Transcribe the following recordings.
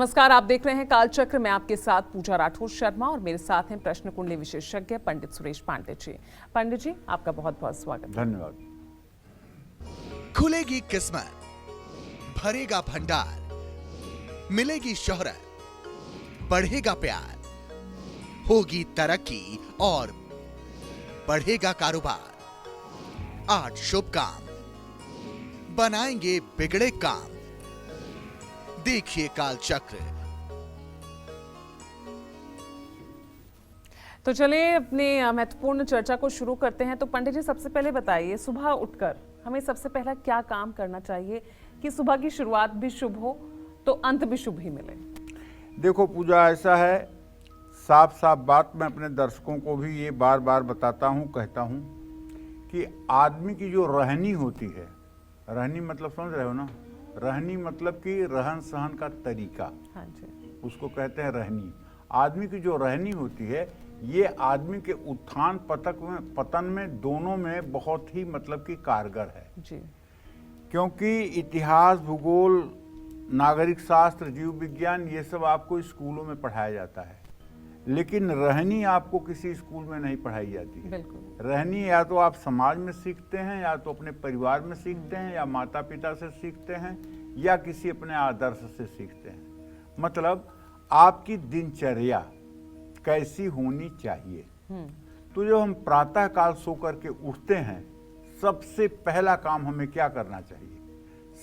नमस्कार, आप देख रहे हैं कालचक्र में आपके साथ पूजा राठौर शर्मा और मेरे साथ हैं प्रश्न कुंडली विशेषज्ञ पंडित सुरेश पांडे जी। पंडित जी, आपका बहुत बहुत स्वागत। धन्यवाद। खुलेगी किस्मत, भरेगा भंडार, मिलेगी शोहरत, बढ़ेगा प्यार, होगी तरक्की और बढ़ेगा कारोबार। 8 शुभ काम बनाएंगे बिगड़े काम। देखिए कालचक्र। तो चलिए अपनी महत्वपूर्ण चर्चा को शुरू करते हैं। तो पंडित जी, सबसे पहले बताइए, सुबह उठकर हमें सबसे पहला क्या काम करना चाहिए कि सुबह की शुरुआत भी शुभ हो तो अंत भी शुभ ही मिले? देखो पूजा, ऐसा है, साफ साफ बात मैं अपने दर्शकों को भी ये बार बार बताता हूँ, कहता हूँ कि आदमी की जो रहनी होती है, रहनी मतलब समझ रहे हो ना, रहनी मतलब कि रहन सहन का तरीका। हाँ जी। उसको कहते हैं रहनी। आदमी की जो रहनी होती है, ये आदमी के उत्थान पतन में दोनों में बहुत ही मतलब कि कारगर है जी। क्योंकि इतिहास, भूगोल, नागरिक शास्त्र, जीव विज्ञान, ये सब आपको स्कूलों में पढ़ाया जाता है, लेकिन रहनी आपको किसी स्कूल में नहीं पढ़ाई जाती है। बिल्कुल। रहनी या तो आप समाज में सीखते हैं, या तो अपने परिवार में सीखते हैं, या माता पिता से सीखते हैं, या किसी अपने आदर्श से सीखते हैं। मतलब आपकी दिनचर्या कैसी होनी चाहिए। तो जब हम प्रातः काल सो करके उठते हैं, सबसे पहला काम हमें क्या करना चाहिए?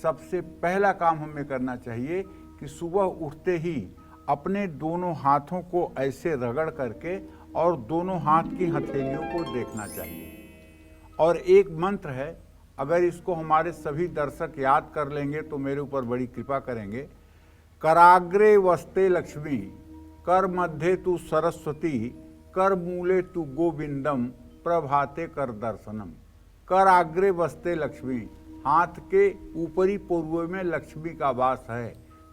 सबसे पहला काम हमें करना चाहिए कि सुबह उठते ही अपने दोनों हाथों को ऐसे रगड़ करके और दोनों हाथ की हथेलियों को देखना चाहिए। और एक मंत्र है, अगर इसको हमारे सभी दर्शक याद कर लेंगे तो मेरे ऊपर बड़ी कृपा करेंगे। कराग्रे वस्ते लक्ष्मी, कर मध्य तू सरस्वती, कर मूले तू गोविंदम, प्रभाते कर दर्शनम। कर आग्रे वस्ते लक्ष्मी, हाथ के ऊपरी पूर्व में लक्ष्मी का वास है।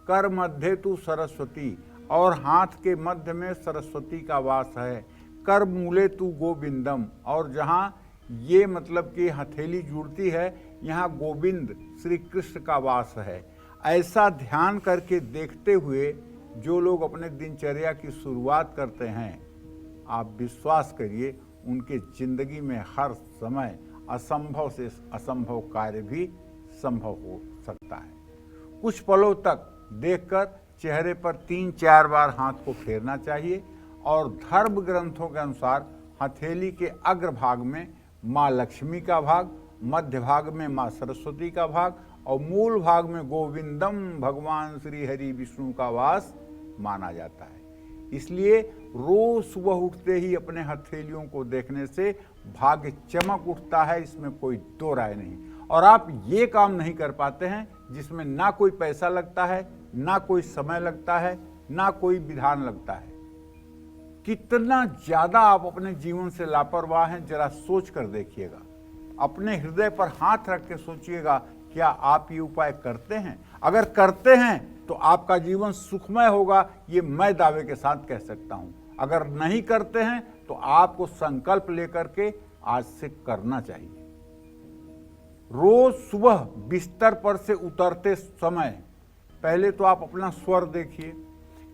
कर मध्य तू सरस्वती, और हाथ के मध्य में सरस्वती का वास है। कर मूले तू गोविंदम, और जहाँ ये मतलब कि हथेली जुड़ती है, यहाँ गोविंद श्री कृष्ण का वास है। ऐसा ध्यान करके देखते हुए जो लोग अपने दिनचर्या की शुरुआत करते हैं, आप विश्वास करिए उनके जिंदगी में हर समय असंभव से असंभव कार्य भी संभव हो सकता है। कुछ पलों तक देखकर चेहरे पर 3-4 बार हाथ को फेरना चाहिए, और धर्म ग्रंथों के अनुसार हथेली के अग्र भाग में माँ लक्ष्मी का भाग, मध्य भाग में माँ सरस्वती का भाग, और मूल भाग में गोविंदम भगवान श्री हरि विष्णु का वास माना जाता है। इसलिए रोज सुबह उठते ही अपने हथेलियों को देखने से भाग्य चमक उठता है, इसमें कोई दो राय नहीं। और आप ये काम नहीं कर पाते हैं जिसमें ना कोई पैसा लगता है, ना कोई समय लगता है, ना कोई विधान लगता है। कितना ज्यादा आप अपने जीवन से लापरवाह हैं, जरा सोच कर देखिएगा। अपने हृदय पर हाथ रख के सोचिएगा, क्या आप ये उपाय करते हैं? अगर करते हैं तो आपका जीवन सुखमय होगा, ये मैं दावे के साथ कह सकता हूं। अगर नहीं करते हैं तो आपको संकल्प लेकर के आज से करना चाहिए। रोज सुबह बिस्तर पर से उतरते समय पहले तो आप अपना स्वर देखिए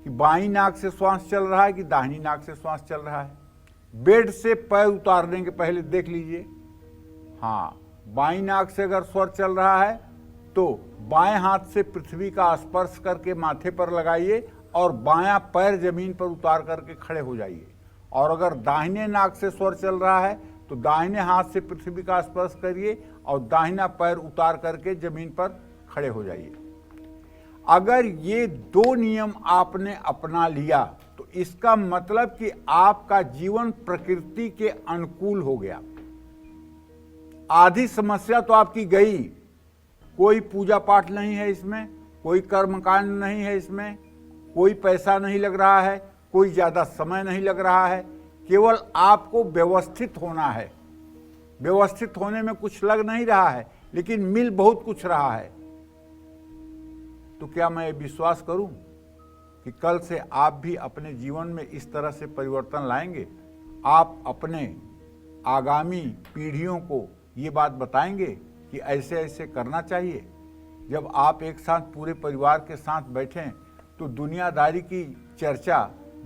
कि बाईं नाक से श्वास चल रहा है कि दाहिनी नाक से श्वास चल रहा है। बेड से पैर उतारने के पहले देख लीजिए, हाँ, बाईं नाक से अगर स्वर चल रहा है तो बाएं हाथ से पृथ्वी का स्पर्श करके माथे पर लगाइए और बायां पैर जमीन पर उतार करके खड़े हो जाइए। और अगर दाहिने नाक से स्वर चल रहा है तो दाहिने हाथ से पृथ्वी का स्पर्श करिए और दाहिना पैर उतार करके जमीन पर खड़े हो जाइए। अगर ये 2 नियम आपने अपना लिया तो इसका मतलब कि आपका जीवन प्रकृति के अनुकूल हो गया। आधी समस्या तो आपकी गई। कोई पूजा पाठ नहीं है इसमें, कोई कर्मकांड नहीं है इसमें, कोई पैसा नहीं लग रहा है, कोई ज्यादा समय नहीं लग रहा है, केवल आपको व्यवस्थित होना है। व्यवस्थित होने में कुछ लग नहीं रहा है, लेकिन मिल बहुत कुछ रहा है। तो क्या मैं विश्वास करूं कि कल से आप भी अपने जीवन में इस तरह से परिवर्तन लाएंगे? आप अपने आगामी पीढ़ियों को ये बात बताएंगे कि ऐसे ऐसे करना चाहिए। जब आप एक साथ पूरे परिवार के साथ बैठें तो दुनियादारी की चर्चा,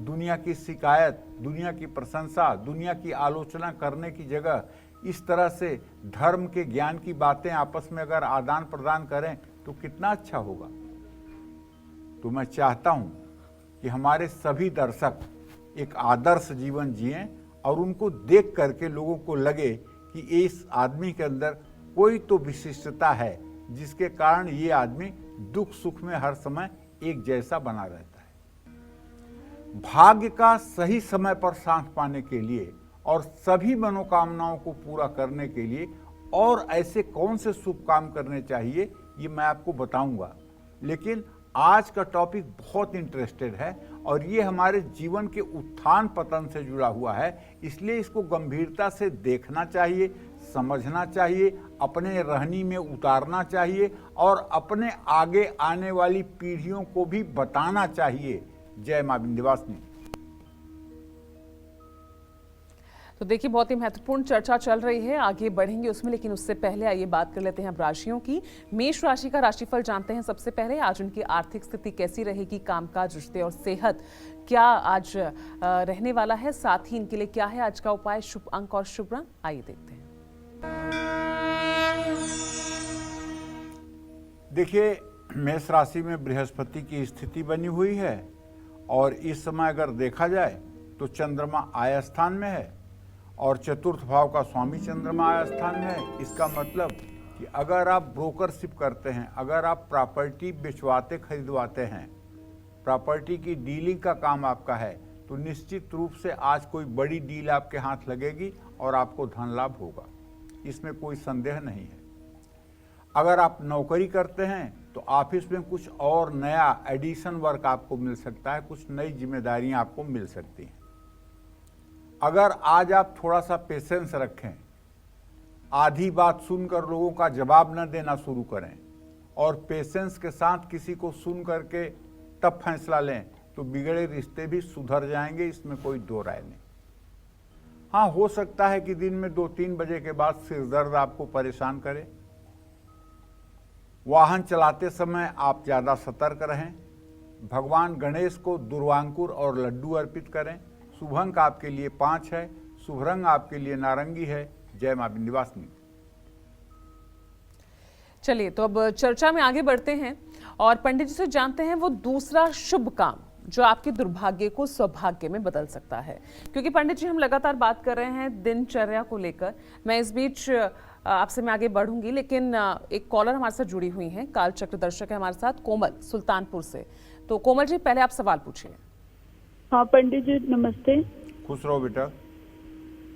दुनिया की शिकायत, दुनिया की प्रशंसा, दुनिया की आलोचना करने की जगह इस तरह से धर्म के ज्ञान की बातें आपस में अगर आदान प्रदान करें तो कितना अच्छा होगा। तो मैं चाहता हूं कि हमारे सभी दर्शक एक आदर्श जीवन जिएं और उनको देख करके लोगों को लगे कि इस आदमी के अंदर कोई तो विशिष्टता है जिसके कारण ये आदमी दुख सुख में हर समय एक जैसा बना रहता है। भाग्य का सही समय पर साथ पाने के लिए और सभी मनोकामनाओं को पूरा करने के लिए और ऐसे कौन से शुभ काम करने चाहिए ये मैं आपको बताऊंगा। लेकिन आज का टॉपिक बहुत इंटरेस्टेड है और ये हमारे जीवन के उत्थान पतन से जुड़ा हुआ है, इसलिए इसको गंभीरता से देखना चाहिए, समझना चाहिए, अपने रहनी में उतारना चाहिए और अपने आगे आने वाली पीढ़ियों को भी बताना चाहिए। जय मां विंध्यवासिनी। तो देखिए, बहुत ही महत्वपूर्ण चर्चा चल रही है, आगे बढ़ेंगे उसमें, लेकिन उससे पहले आइए बात कर लेते हैं अब राशियों की। मेष राशि का राशिफल जानते हैं सबसे पहले। आज उनकी आर्थिक स्थिति कैसी रहेगी, कामकाज, रिश्ते और सेहत क्या आज रहने वाला है, साथ ही इनके लिए क्या है आज का उपाय, शुभ अंक और शुभ रंग, आइए देखते हैं। देखिए, मेष राशि में बृहस्पति की स्थिति बनी हुई है और इस समय अगर देखा जाए तो चंद्रमा आय स्थान में है और चतुर्थ भाव का स्वामी चंद्रमा आय स्थान में है। इसका मतलब कि अगर आप ब्रोकरशिप करते हैं, अगर आप प्रॉपर्टी बेचवाते खरीदवाते हैं, प्रॉपर्टी की डीलिंग का काम आपका है, तो निश्चित रूप से आज कोई बड़ी डील आपके हाथ लगेगी और आपको धन लाभ होगा, इसमें कोई संदेह नहीं है। अगर आप नौकरी करते हैं तो ऑफिस में कुछ और नया एडिशन वर्क आपको मिल सकता है, कुछ नई जिम्मेदारियां आपको मिल सकती हैं। अगर आज आप थोड़ा सा पेशेंस रखें, आधी बात सुनकर लोगों का जवाब न देना शुरू करें और पेशेंस के साथ किसी को सुन करके तब फैसला लें, तो बिगड़े रिश्ते भी सुधर जाएंगे, इसमें कोई दो राय नहीं। हाँ, हो सकता है कि दिन में 2-3 बजे के बाद सिर दर्द आपको परेशान करे। वाहन चलाते समय आप ज़्यादा सतर्क रहें। भगवान गणेश को दुर्वांकुर और लड्डू अर्पित करें। शुभ अंक आपके लिए 5 है, शुभ रंग आपके लिए नारंगी है। जय मां विंध्यवासिनी। चलिए, तो अब चर्चा में आगे बढ़ते हैं और पंडित जी से जानते हैं वो दूसरा शुभ काम जो आपके दुर्भाग्य को सौभाग्य में बदल सकता है। क्योंकि पंडित जी, हम लगातार बात कर रहे हैं दिनचर्या को लेकर। मैं इस बीच आपसे मैं आगे बढ़ूंगी, लेकिन एक कॉलर हमारे साथ जुड़ी हुई हैं, काल चक्र दर्शक है हमारे साथ, कोमल सुल्तानपुर से। तो कोमल जी, पहले आप सवाल पूछिए। हाँ पंडित जी, नमस्ते। खुश रहो बेटा।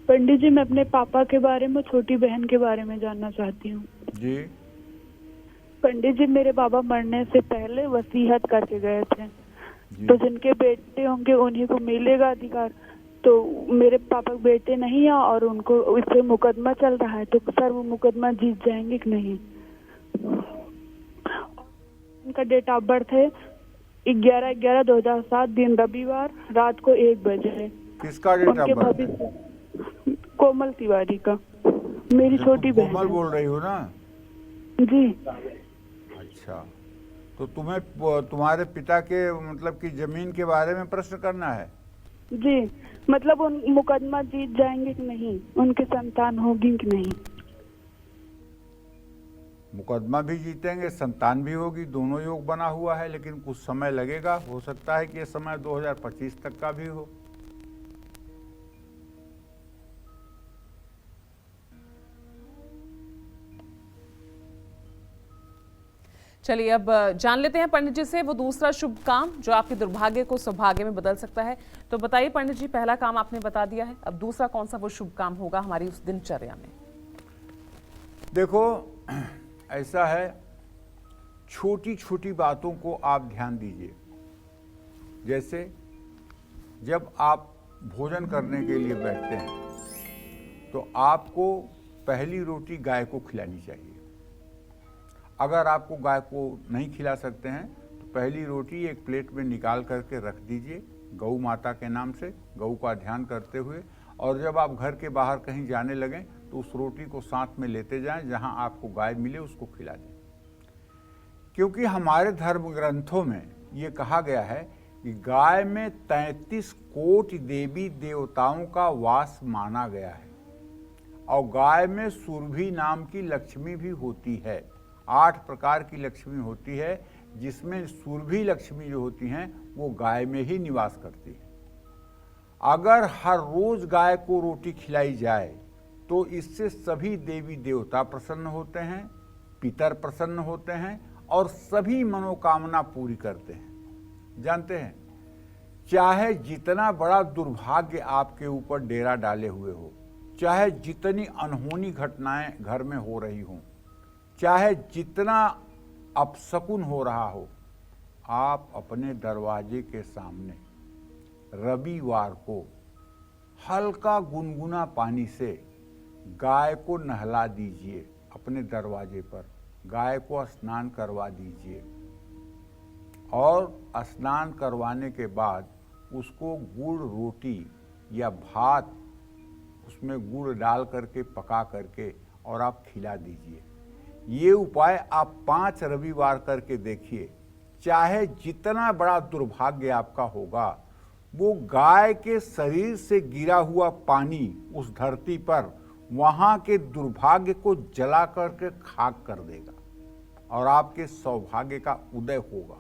पंडित जी, मैं अपने पापा के बारे में, छोटी बहन के बारे में जानना चाहती हूँ। जी। पंडित जी, मेरे बाबा मरने से पहले वसीयत करके गए थे, तो जिनके बेटे होंगे उन्हीं को मिलेगा अधिकार। तो मेरे पापा के बेटे नहीं है और उनको इससे मुकदमा चल रहा है, तो सर वो मुकदमा जीत जाएंगे कि नहीं? उनका डेट ऑफ बर्थ है 11/11/2007, दिन रविवार, रात को 1 बजे। किसका डेट ऑफ बर्थ है? कोमल तिवारी का, मेरी छोटी बहन। कोमल बोल रही हो ना? जी। अच्छा, तो तुम्हें तुम्हारे पिता के मतलब कि जमीन के बारे में प्रश्न करना है? जी, मतलब उन मुकदमा जीत जाएंगे कि नहीं, उनके संतान होगी कि नहीं? मुकदमा भी जीतेंगे, संतान भी होगी, दोनों योग बना हुआ है, लेकिन कुछ समय लगेगा। हो सकता है कि ये समय 2025 तक का भी हो। चलिए, अब जान लेते हैं पंडित जी से वो दूसरा शुभ काम जो आपके दुर्भाग्य को सौभाग्य में बदल सकता है। तो बताइए पंडित जी, पहला काम आपने बता दिया है, अब दूसरा कौन सा वो शुभ काम होगा हमारी उस दिनचर्या में? देखो, ऐसा है, छोटी छोटी बातों को आप ध्यान दीजिए। जैसे जब आप भोजन करने के लिए बैठते हैं तो आपको पहली रोटी गाय को खिलानी चाहिए। अगर आपको गाय को नहीं खिला सकते हैं तो पहली रोटी एक प्लेट में निकाल करके रख दीजिए गौ माता के नाम से, गौ का ध्यान करते हुए। और जब आप घर के बाहर कहीं जाने लगें तो उस रोटी को साथ में लेते जाएं, जहां आपको गाय मिले उसको खिला दें। क्योंकि हमारे धर्म ग्रंथों में ये कहा गया है कि गाय में 33 कोटि देवी देवताओं का वास माना गया है और गाय में सुरभि नाम की लक्ष्मी भी होती है। 8 प्रकार की लक्ष्मी होती है, जिसमें सुरभि लक्ष्मी जो होती हैं वो गाय में ही निवास करती है। अगर हर रोज गाय को रोटी खिलाई जाए तो इससे सभी देवी देवता प्रसन्न होते हैं, पितर प्रसन्न होते हैं और सभी मनोकामना पूरी करते हैं। जानते हैं, चाहे जितना बड़ा दुर्भाग्य आपके ऊपर डेरा डाले हुए हो, चाहे जितनी अनहोनी घटनाएं घर में हो रही हों, चाहे जितना अपशकुन हो रहा हो, आप अपने दरवाजे के सामने रविवार को हल्का गुनगुना पानी से गाय को नहला दीजिए। अपने दरवाजे पर गाय को स्नान करवा दीजिए और स्नान करवाने के बाद उसको गुड़ रोटी या भात उसमें गुड़ डाल करके पका करके और आप खिला दीजिए। ये उपाय आप 5 रविवार करके देखिए। चाहे जितना बड़ा दुर्भाग्य आपका होगा, वो गाय के शरीर से गिरा हुआ पानी उस धरती पर वहां के दुर्भाग्य को जला करके खाक कर देगा और आपके सौभाग्य का उदय होगा।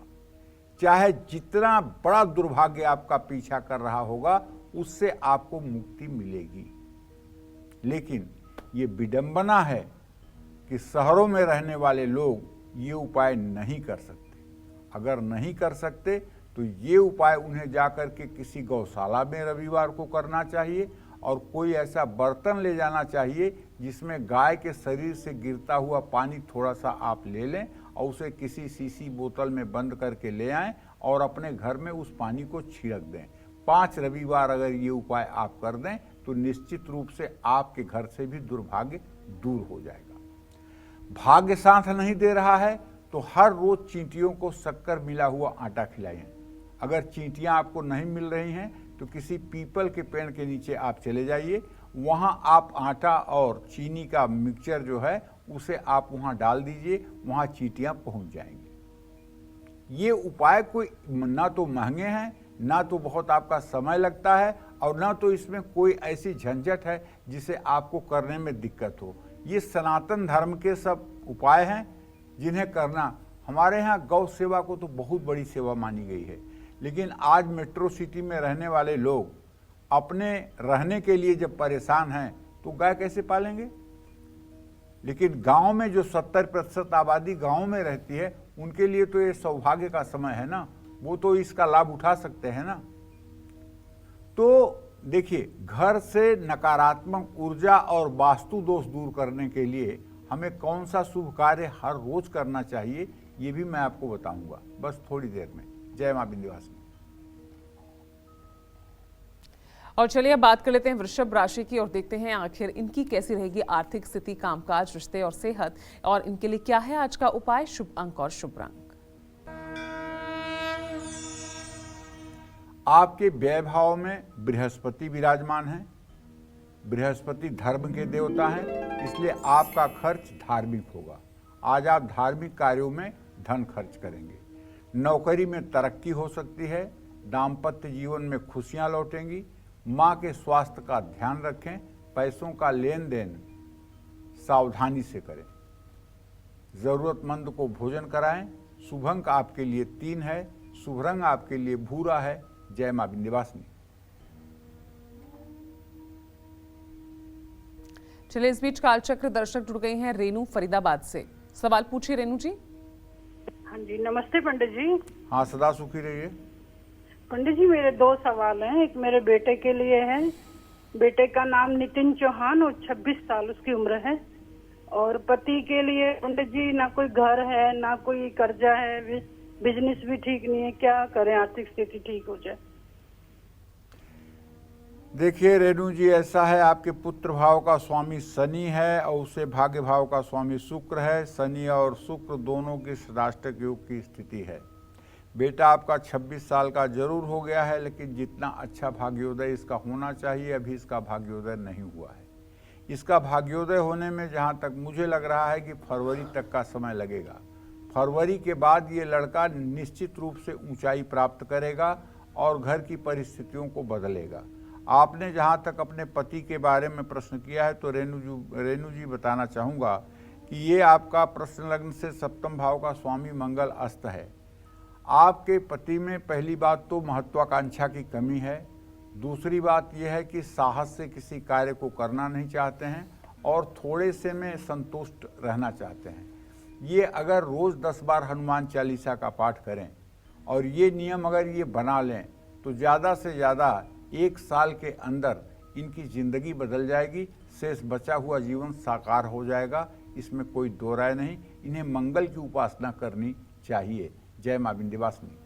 चाहे जितना बड़ा दुर्भाग्य आपका पीछा कर रहा होगा, उससे आपको मुक्ति मिलेगी। लेकिन ये विडंबना है कि शहरों में रहने वाले लोग ये उपाय नहीं कर सकते। अगर नहीं कर सकते तो ये उपाय उन्हें जाकर के किसी गौशाला में रविवार को करना चाहिए और कोई ऐसा बर्तन ले जाना चाहिए जिसमें गाय के शरीर से गिरता हुआ पानी थोड़ा सा आप ले लें और उसे किसी शीशी बोतल में बंद करके ले आएं और अपने घर में उस पानी को छिड़क दें। 5 रविवार अगर ये उपाय आप कर दें तो निश्चित रूप से आपके घर से भी दुर्भाग्य दूर हो जाएगा। भाग्य साथ नहीं दे रहा है तो हर रोज चींटियों को शक्कर मिला हुआ आटा खिलाएं। अगर चींटियां आपको नहीं मिल रही हैं तो किसी पीपल के पेड़ के नीचे आप चले जाइए, वहां आप आटा और चीनी का मिक्सचर जो है उसे आप वहां डाल दीजिए, वहां चींटियां पहुंच जाएंगी। ये उपाय कोई ना तो महंगे हैं, ना तो बहुत आपका समय लगता है और ना तो इसमें कोई ऐसी झंझट है जिसे आपको करने में दिक्कत हो। ये सनातन धर्म के सब उपाय हैं जिन्हें करना, हमारे यहाँ गौ सेवा को तो बहुत बड़ी सेवा मानी गई है। लेकिन आज मेट्रो सिटी में रहने वाले लोग अपने रहने के लिए जब परेशान हैं तो गाय कैसे पालेंगे। लेकिन गांव में जो 70% आबादी गांव में रहती है, उनके लिए तो ये सौभाग्य का समय है ना, वो तो इसका लाभ उठा सकते हैं ना। तो देखिए, घर से नकारात्मक ऊर्जा और वास्तु दोष दूर करने के लिए हमें कौन सा शुभ कार्य हर रोज करना चाहिए, ये भी मैं आपको बताऊंगा बस थोड़ी देर में। जय मां विंध्यवासिनी। और चलिए अब बात कर लेते हैं वृषभ राशि की और देखते हैं आखिर इनकी कैसी रहेगी आर्थिक स्थिति, कामकाज, रिश्ते और सेहत, और इनके लिए क्या है आज का उपाय, शुभ अंक और शुभ रंग। आपके व्यय भाव में बृहस्पति विराजमान है। बृहस्पति धर्म के देवता हैं, इसलिए आपका खर्च धार्मिक होगा। आज आप धार्मिक कार्यों में धन खर्च करेंगे। नौकरी में तरक्की हो सकती है। दाम्पत्य जीवन में खुशियां लौटेंगी। मां के स्वास्थ्य का ध्यान रखें। पैसों का लेन देन सावधानी से करें। जरूरतमंद को भोजन कराएं। शुभ अंक आपके लिए 3 है। शुभ रंग आपके लिए भूरा है। जय मां विंध्यवासिनी। चलिए इस बीच कालचक्र दर्शक जुड़ गए हैं रेनू फरीदाबाद से। सवाल पूछिए रेनू जी। हाँ जी, नमस्ते पंडित जी। हाँ, सदा सुखी रहिए। पंडित जी, मेरे 2 सवाल हैं। एक मेरे बेटे के लिए है। बेटे का नाम नितिन चौहान और 26 साल उसकी उम्र है। और पति के लिए पंडित जी, ना कोई घर है ना कोई कर्जा है, बिजनेस भी ठीक नहीं है, क्या करें आर्थिक स्थिति ठीक हो जाए। देखिए रेणु जी, ऐसा है, आपके पुत्र भाव का स्वामी शनि है और उससे भाग्य भाव का स्वामी शुक्र है। शनि और शुक्र दोनों की सदाष्टक योग की स्थिति है। बेटा आपका 26 साल का जरूर हो गया है, लेकिन जितना अच्छा भाग्योदय इसका होना चाहिए अभी इसका भाग्योदय नहीं हुआ है। इसका भाग्योदय होने में जहाँ तक मुझे लग रहा है कि फरवरी तक का समय लगेगा। फरवरी के बाद ये लड़का निश्चित रूप से ऊंचाई प्राप्त करेगा और घर की परिस्थितियों को बदलेगा। आपने जहाँ तक अपने पति के बारे में प्रश्न किया है तो रेणु जी बताना चाहूँगा कि ये आपका प्रश्न लग्न से सप्तम भाव का स्वामी मंगल अस्त है। आपके पति में पहली बात तो महत्वाकांक्षा की कमी है, दूसरी बात यह है कि साहस से किसी कार्य को करना नहीं चाहते हैं और थोड़े से में संतुष्ट रहना चाहते हैं। ये अगर रोज़ 10 बार हनुमान चालीसा का पाठ करें और ये नियम अगर ये बना लें तो ज़्यादा से ज़्यादा 1 साल के अंदर इनकी ज़िंदगी बदल जाएगी, शेष बचा हुआ जीवन साकार हो जाएगा, इसमें कोई दो राय नहीं। इन्हें मंगल की उपासना करनी चाहिए। जय मां विंध्यवासिनी।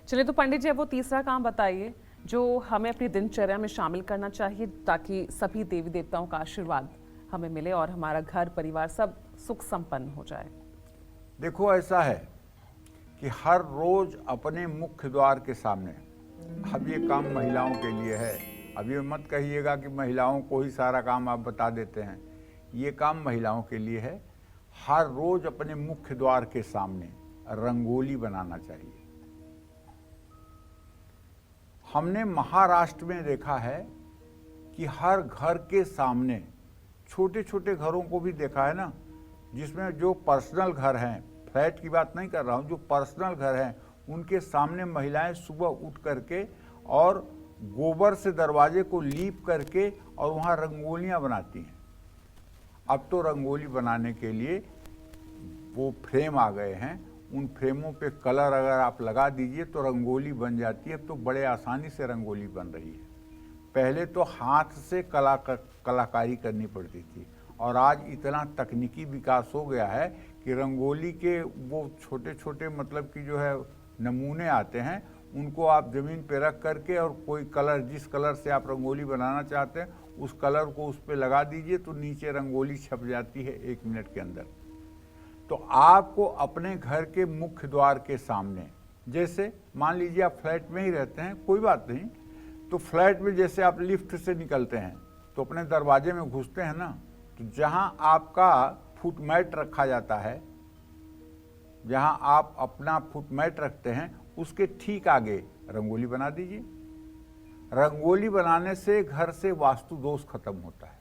चलिए, तो पंडित जी अब वो तीसरा काम बताइए जो हमें अपनी दिनचर्या में शामिल करना चाहिए ताकि सभी देवी देवताओं का आशीर्वाद हमें मिले और हमारा घर परिवार सब सुख संपन्न हो जाए। देखो, ऐसा है कि हर रोज अपने मुख्य द्वार के सामने, अब ये काम महिलाओं के लिए है, अब ये मत कहिएगा कि महिलाओं को ही सारा काम आप बता देते हैं, ये काम महिलाओं के लिए है। हर रोज अपने मुख्य द्वार के सामने रंगोली बनाना चाहिए। हमने महाराष्ट्र में देखा है कि हर घर के सामने, छोटे छोटे घरों को भी देखा है ना, जिसमें जो पर्सनल घर हैं, फ्लैट की बात नहीं कर रहा हूँ, जो पर्सनल घर हैं उनके सामने महिलाएं सुबह उठ करके और गोबर से दरवाजे को लीप करके और वहाँ रंगोलियाँ बनाती हैं। अब तो रंगोली बनाने के लिए वो फ्रेम आ गए हैं, उन फ्रेमों पे कलर अगर आप लगा दीजिए तो रंगोली बन जाती है। तो बड़े आसानी से रंगोली बन रही है। पहले तो हाथ से कलाकारी करनी पड़ती थी और आज इतना तकनीकी विकास हो गया है कि रंगोली के वो छोटे छोटे मतलब कि जो है नमूने आते हैं, उनको आप ज़मीन पे रख करके और कोई कलर, जिस कलर से आप रंगोली बनाना चाहते हैं उस कलर को उस पर लगा दीजिए तो नीचे रंगोली छप जाती है 1 मिनट के अंदर। तो आपको अपने घर के मुख्य द्वार के सामने, जैसे मान लीजिए आप फ्लैट में ही रहते हैं, कोई बात नहीं, तो फ्लैट में जैसे आप लिफ्ट से निकलते हैं तो अपने दरवाजे में घुसते हैं ना, तो जहां आपका फुट मैट रखा जाता है, जहां आप अपना फुट मैट रखते हैं उसके ठीक आगे रंगोली बना दीजिए। रंगोली बनाने से घर से वास्तु दोष खत्म होता है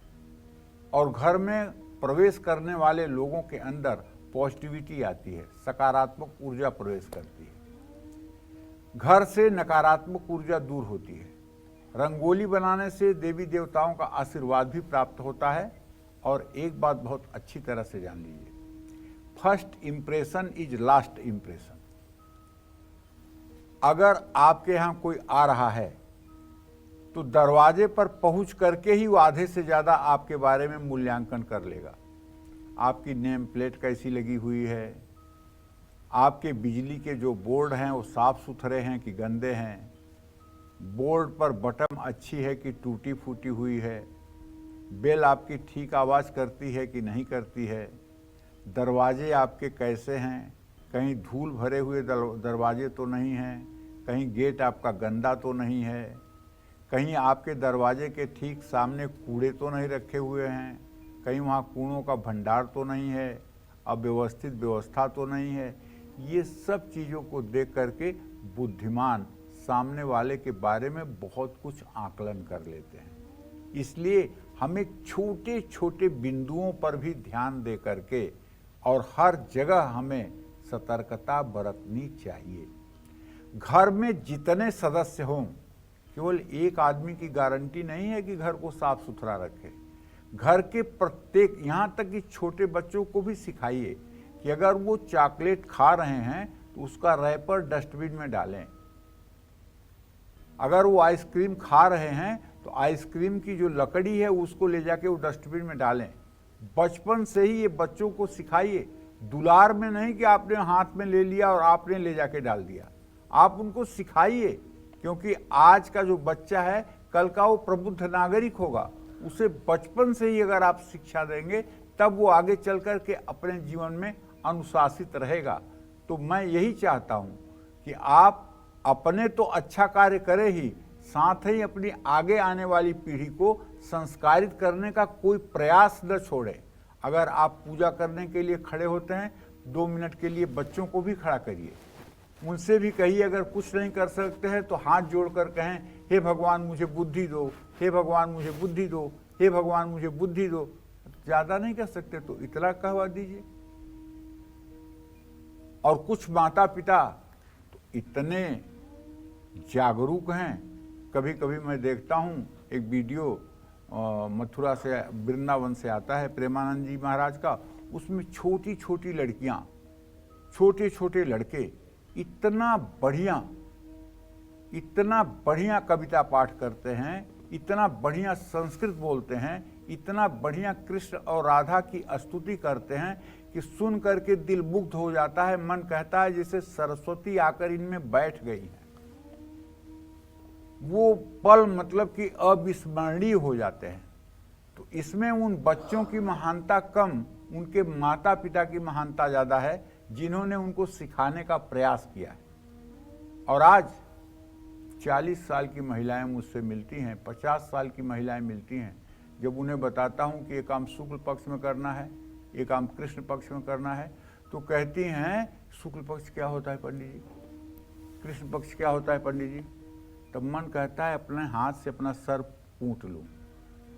और घर में प्रवेश करने वाले लोगों के अंदर पॉजिटिविटी आती है, सकारात्मक ऊर्जा प्रवेश करती है, घर से नकारात्मक ऊर्जा दूर होती है। रंगोली बनाने से देवी देवताओं का आशीर्वाद भी प्राप्त होता है। और एक बात बहुत अच्छी तरह से जान लीजिए, first impression is last impression. अगर आपके यहाँ कोई आ रहा है तो दरवाजे पर पहुंच करके ही वो आधे से ज़्यादा आपके बारे में मूल्यांकन कर लेगा। आपकी नेम प्लेट कैसी लगी हुई है, आपके बिजली के जो बोर्ड हैं वो साफ सुथरे हैं कि गंदे हैं, बोर्ड पर बटन अच्छी है कि टूटी फूटी हुई है, बेल आपकी ठीक आवाज़ करती है कि नहीं करती है, दरवाजे आपके कैसे हैं, कहीं धूल भरे हुए दरवाजे तो नहीं हैं, कहीं गेट आपका गंदा तो नहीं है, कहीं आपके दरवाजे के ठीक सामने कूड़े तो नहीं रखे हुए हैं, कहीं वहाँ कूड़ों का भंडार तो नहीं है, अव्यवस्थित व्यवस्था तो नहीं है। ये सब चीज़ों को देख करके बुद्धिमान सामने वाले के बारे में बहुत कुछ आकलन कर लेते हैं। इसलिए हमें छोटे छोटे बिंदुओं पर भी ध्यान दे करके और हर जगह हमें सतर्कता बरतनी चाहिए। घर में जितने सदस्य हों, केवल एक आदमी की गारंटी नहीं है कि घर को साफ सुथरा रखे। घर के प्रत्येक, यहाँ तक कि छोटे बच्चों को भी सिखाइए कि अगर वो चॉकलेट खा रहे हैं तो उसका रैपर डस्टबिन में डालें। अगर वो आइसक्रीम खा रहे हैं तो आइसक्रीम की जो लकड़ी है उसको ले जाके वो डस्टबिन में डालें। बचपन से ही ये बच्चों को सिखाइए, दुलार में नहीं कि आपने हाथ में ले लिया और आपने ले जाके डाल दिया। आप उनको सिखाइए, क्योंकि आज का जो बच्चा है कल का वो प्रबुद्ध नागरिक होगा। उसे बचपन से ही अगर आप शिक्षा देंगे तब वो आगे चल कर के अपने जीवन में अनुशासित रहेगा। तो मैं यही चाहता हूँ कि आप अपने तो अच्छा कार्य करें ही, साथ ही अपनी आगे आने वाली पीढ़ी को संस्कारित करने का कोई प्रयास न छोड़ें। अगर आप पूजा करने के लिए खड़े होते हैं 2 मिनट के लिए बच्चों को भी खड़ा करिए, उनसे भी कहिए। अगर कुछ नहीं कर सकते हैं तो हाथ जोड़कर कहें, हे भगवान मुझे बुद्धि दो, हे भगवान मुझे बुद्धि दो, हे भगवान मुझे बुद्धि दो। ज्यादा नहीं कर सकते तो इतना कहवा दीजिए। और कुछ माता पिता तो इतने जागरूक हैं, कभी कभी मैं देखता हूँ एक वीडियो मथुरा से वृंदावन से आता है प्रेमानंद जी महाराज का, उसमें छोटी छोटी लड़कियां, छोटे छोटे लड़के इतना बढ़िया कविता पाठ करते हैं, इतना बढ़िया संस्कृत बोलते हैं, इतना बढ़िया कृष्ण और राधा की स्तुति करते हैं कि सुन करके दिल मुग्ध हो जाता है। मन कहता है जैसे सरस्वती आकर इनमें बैठ गई है। वो पल मतलब कि अविस्मरणीय हो जाते हैं। तो इसमें उन बच्चों की महानता कम, उनके माता पिता की महानता ज्यादा है, जिन्होंने उनको सिखाने का प्रयास किया है। और आज 40 साल की महिलाएं मुझसे मिलती हैं, 50 साल की महिलाएं मिलती हैं। जब उन्हें बताता हूं कि ये काम शुक्ल पक्ष में करना है, ये काम कृष्ण पक्ष में करना है, तो कहती हैं शुक्ल पक्ष क्या होता है पंडित जी, कृष्ण पक्ष क्या होता है पंडित जी। तब मन कहता है अपने हाथ से अपना सर पूंछ लूं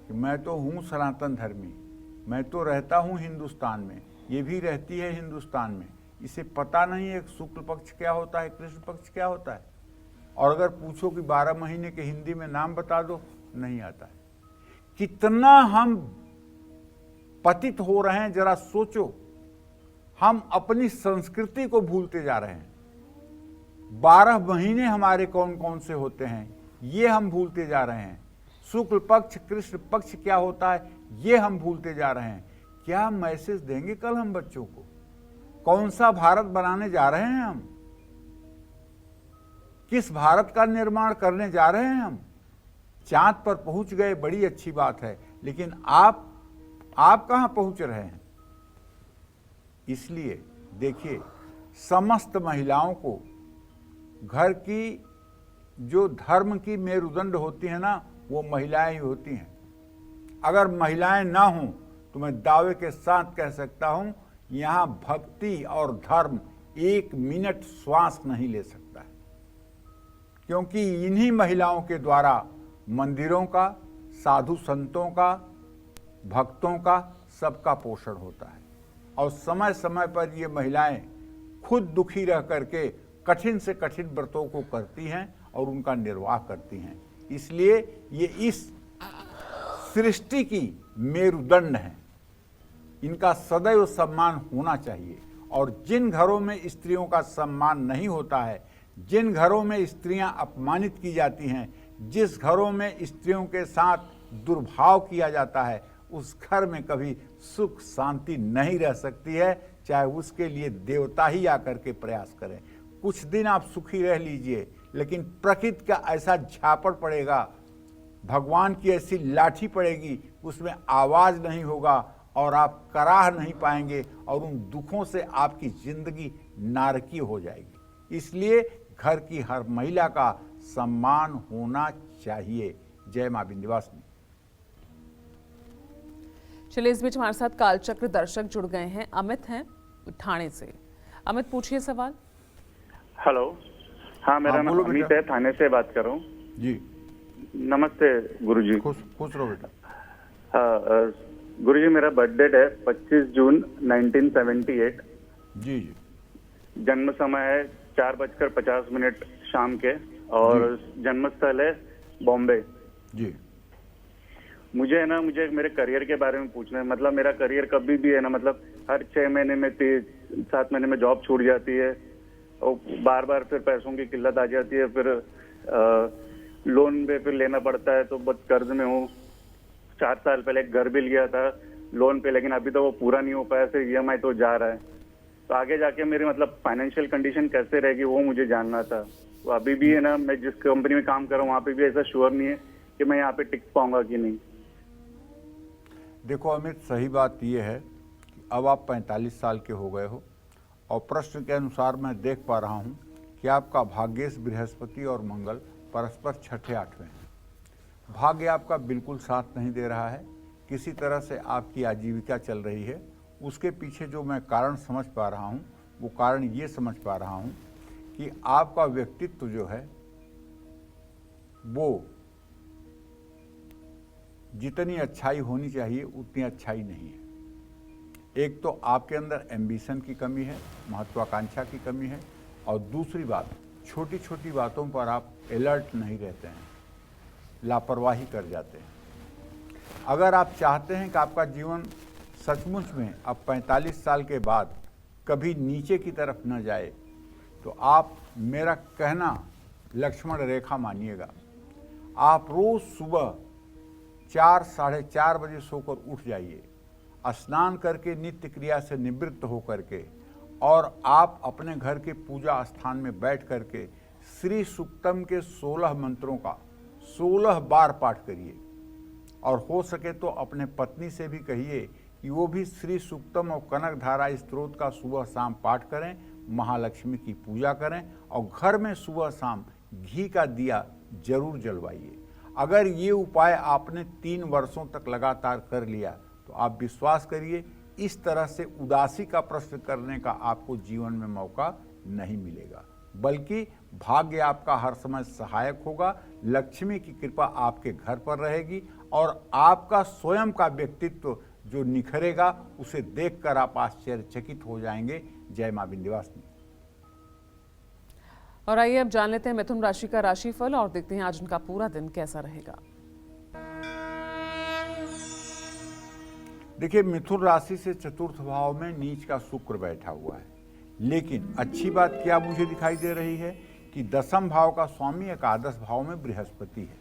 कि मैं तो हूं सनातन धर्मी, मैं तो रहता हूं हिंदुस्तान में, ये भी रहती है हिंदुस्तान में, इसे पता नहीं है शुक्ल पक्ष क्या होता है, कृष्ण पक्ष क्या होता है। और अगर पूछो कि 12 महीने के हिंदी में नाम बता दो, नहीं आता है। कितना हम पतित हो रहे हैं जरा सोचो। हम अपनी संस्कृति को भूलते जा रहे हैं। 12 महीने हमारे कौन कौन से होते हैं ये हम भूलते जा रहे हैं। शुक्ल पक्ष कृष्ण पक्ष क्या होता है ये हम भूलते जा रहे हैं। क्या मैसेज देंगे कल हम बच्चों को? कौन सा भारत बनाने जा रहे हैं हम? किस भारत का निर्माण करने जा रहे हैं हम? चांद पर पहुंच गए, बड़ी अच्छी बात है, लेकिन आप कहां पहुंच रहे हैं? इसलिए देखिए, समस्त महिलाओं को घर की जो धर्म की मेरुदंड होती है ना, वो महिलाएं ही होती हैं। अगर महिलाएं ना हों तो मैं दावे के साथ कह सकता हूं यहां भक्ति और धर्म 1 मिनट श्वास नहीं ले सकता है। क्योंकि इन्हीं महिलाओं के द्वारा मंदिरों का, साधु संतों का, भक्तों का, सबका पोषण होता है। और समय समय पर ये महिलाएं खुद दुखी रह करके कठिन से कठिन व्रतों को करती हैं और उनका निर्वाह करती हैं। इसलिए ये इस सृष्टि की मेरुदंड हैं, इनका सदैव सम्मान होना चाहिए। और जिन घरों में स्त्रियों का सम्मान नहीं होता है, जिन घरों में स्त्रियां अपमानित की जाती हैं, जिस घरों में स्त्रियों के साथ दुर्भाव किया जाता है, उस घर में कभी सुख शांति नहीं रह सकती है, चाहे उसके लिए देवता ही आकर के प्रयास करें। कुछ दिन आप सुखी रह लीजिए, लेकिन प्रकृति का ऐसा झापड़ पड़ेगा, भगवान की ऐसी लाठी पड़ेगी, उसमें आवाज नहीं होगा और आप कराह नहीं पाएंगे और उन दुखों से आपकी जिंदगी नारकीय हो जाएगी। इसलिए घर की हर महिला का सम्मान होना चाहिए। जय मां विंध्यवासिनी। चलिए, इस बीच हमारे साथ कालचक्र दर्शक जुड़ गए हैं। अमित हैं ठाणे से। अमित, पूछिए सवाल। हेलो, हाँ, मेरा नाम अमित है, थाने से बात कर रहा हूँ जी। नमस्ते गुरुजी। खुश रहो बेटा। हाँ गुरुजी, मेरा बर्थडे है 25 जून 1978। जी जी। जन्म समय है 4:50 शाम के, और जन्मस्थल है बॉम्बे। जी। मुझे है ना, मुझे मेरे करियर के बारे में पूछना है। मतलब मेरा करियर कभी भी है ना, मतलब हर 6 महीने में 7 महीने में जॉब छूट जाती है और बार बार फिर पैसों की किल्लत आ जाती है, फिर लोन पे फिर लेना पड़ता है, तो बहुत कर्ज में हूँ। 4 साल पहले एक घर भी लिया था लोन पे, लेकिन अभी तो वो पूरा नहीं हो पाया, सिर्फ EMI तो जा रहा है। तो आगे जाके मेरी मतलब फाइनेंशियल कंडीशन कैसे रहेगी वो मुझे जानना था। तो अभी भी है ना, मैं जिस कंपनी में काम कर रहा हूँ वहाँ पे भी ऐसा श्योर नहीं है कि मैं यहाँ पे टिक पाऊंगा कि नहीं। देखो अमित, सही बात यह है कि अब आप 45 साल के हो गए हो और प्रश्न के अनुसार मैं देख पा रहा हूँ कि आपका भाग्येश बृहस्पति और मंगल परस्पर 6ठे 8वें हैं। भाग्य आपका बिल्कुल साथ नहीं दे रहा है, किसी तरह से आपकी आजीविका चल रही है, उसके पीछे जो मैं कारण समझ पा रहा हूँ, वो कारण ये समझ पा रहा हूँ कि आपका व्यक्तित्व जो है वो जितनी अच्छाई होनी चाहिए उतनी अच्छाई नहीं है। एक तो आपके अंदर एम्बिशन की कमी है, महत्वाकांक्षा की कमी है, और दूसरी बात, छोटी छोटी बातों पर आप अलर्ट नहीं रहते हैं, लापरवाही कर जाते हैं। अगर आप चाहते हैं कि आपका जीवन सचमुच में अब 45 साल के बाद कभी नीचे की तरफ न जाए, तो आप मेरा कहना लक्ष्मण रेखा मानिएगा। आप रोज सुबह 4 साढ़े 4 बजे सोकर उठ जाइए, स्नान करके नित्य क्रिया से निवृत्त होकर के, और आप अपने घर के पूजा स्थान में बैठ करके श्री सूक्तम के 16 मंत्रों का 16 बार पाठ करिए। और हो सके तो अपने पत्नी से भी कहिए कि वो भी श्री सूक्तम और कनक धारा स्त्रोत का सुबह शाम पाठ करें, महालक्ष्मी की पूजा करें, और घर में सुबह शाम घी का दिया जरूर जलवाइए। अगर ये उपाय आपने 3 वर्षों तक लगातार कर लिया तो आप विश्वास करिए, इस तरह से उदासी का प्रश्न करने का आपको जीवन में मौका नहीं मिलेगा, बल्कि भाग्य आपका हर समय सहायक होगा। लक्ष्मी की कृपा आपके घर पर रहेगी और आपका स्वयं का व्यक्तित्व जो निखरेगा, उसे देखकर आप आश्चर्यचकित हो जाएंगे। जय मां विंध्यवासिनी। और आइए अब जान लेते हैं मिथुन राशि का राशिफल और देखते हैं आज उनका पूरा दिन कैसा रहेगा। देखिए, मिथुन राशि से चतुर्थ भाव में नीच का शुक्र बैठा हुआ है, लेकिन अच्छी बात क्या मुझे दिखाई दे रही है कि दसम भाव का स्वामी एकादश भाव में बृहस्पति है।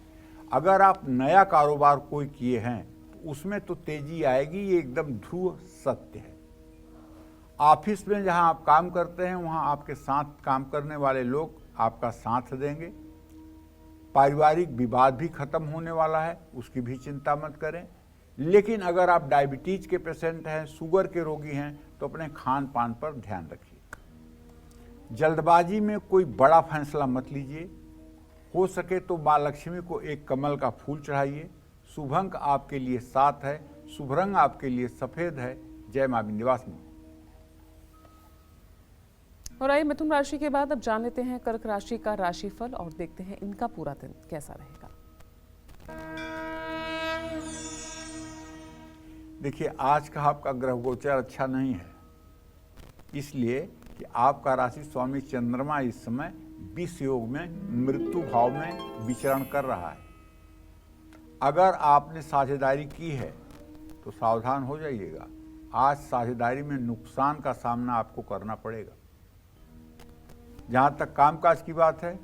अगर आप नया कारोबार कोई किए हैं तो उसमें तो तेजी आएगी, ये एकदम ध्रुव सत्य है। ऑफिस में जहां आप काम करते हैं वहां आपके साथ काम करने वाले लोग आपका साथ देंगे। पारिवारिक विवाद भी खत्म होने वाला है, उसकी भी चिंता मत करें। लेकिन अगर आप डायबिटीज के पेशेंट हैं, शुगर के रोगी हैं, तो अपने खान पान पर ध्यान रखिए। जल्दबाजी में कोई बड़ा फैसला मत लीजिए। हो सके तो माँ लक्ष्मी को एक कमल का फूल चढ़ाइए। शुभ अंक आपके लिए 7 है, शुभ रंग आपके लिए सफेद है। जय मां विंध्यवासिनी। और आइए मिथुन राशि के बाद अब जान लेते हैं कर्क राशि का राशिफल और देखते हैं इनका पूरा दिन कैसा रहेगा। देखिए, आज का आपका ग्रह गोचर अच्छा नहीं है, इसलिए कि आपका राशि स्वामी चंद्रमा इस समय विष योग में मृत्यु भाव में विचरण कर रहा है। अगर आपने साझेदारी की है तो सावधान हो जाइएगा। आज साझेदारी में नुकसान का सामना आपको करना पड़ेगा। जहाँ तक कामकाज की बात है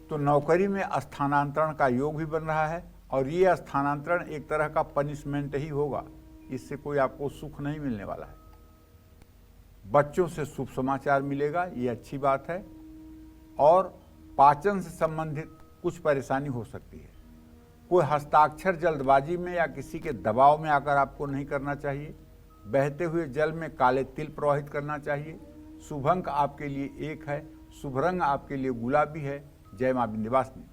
तो नौकरी में स्थानांतरण का योग भी बन रहा है, और ये स्थानांतरण एक तरह का पनिशमेंट ही होगा, इससे कोई आपको सुख नहीं मिलने वाला है। बच्चों से शुभ समाचार मिलेगा, ये अच्छी बात है। और पाचन से संबंधित कुछ परेशानी हो सकती है। कोई हस्ताक्षर जल्दबाजी में या किसी के दबाव में आकर आपको नहीं करना चाहिए। बहते हुए जल में काले तिल प्रवाहित करना चाहिए। शुभ अंक आपके लिए 1 है, शुभ रंग आपके लिए गुलाबी है। जय मां विंध्यवासिनी।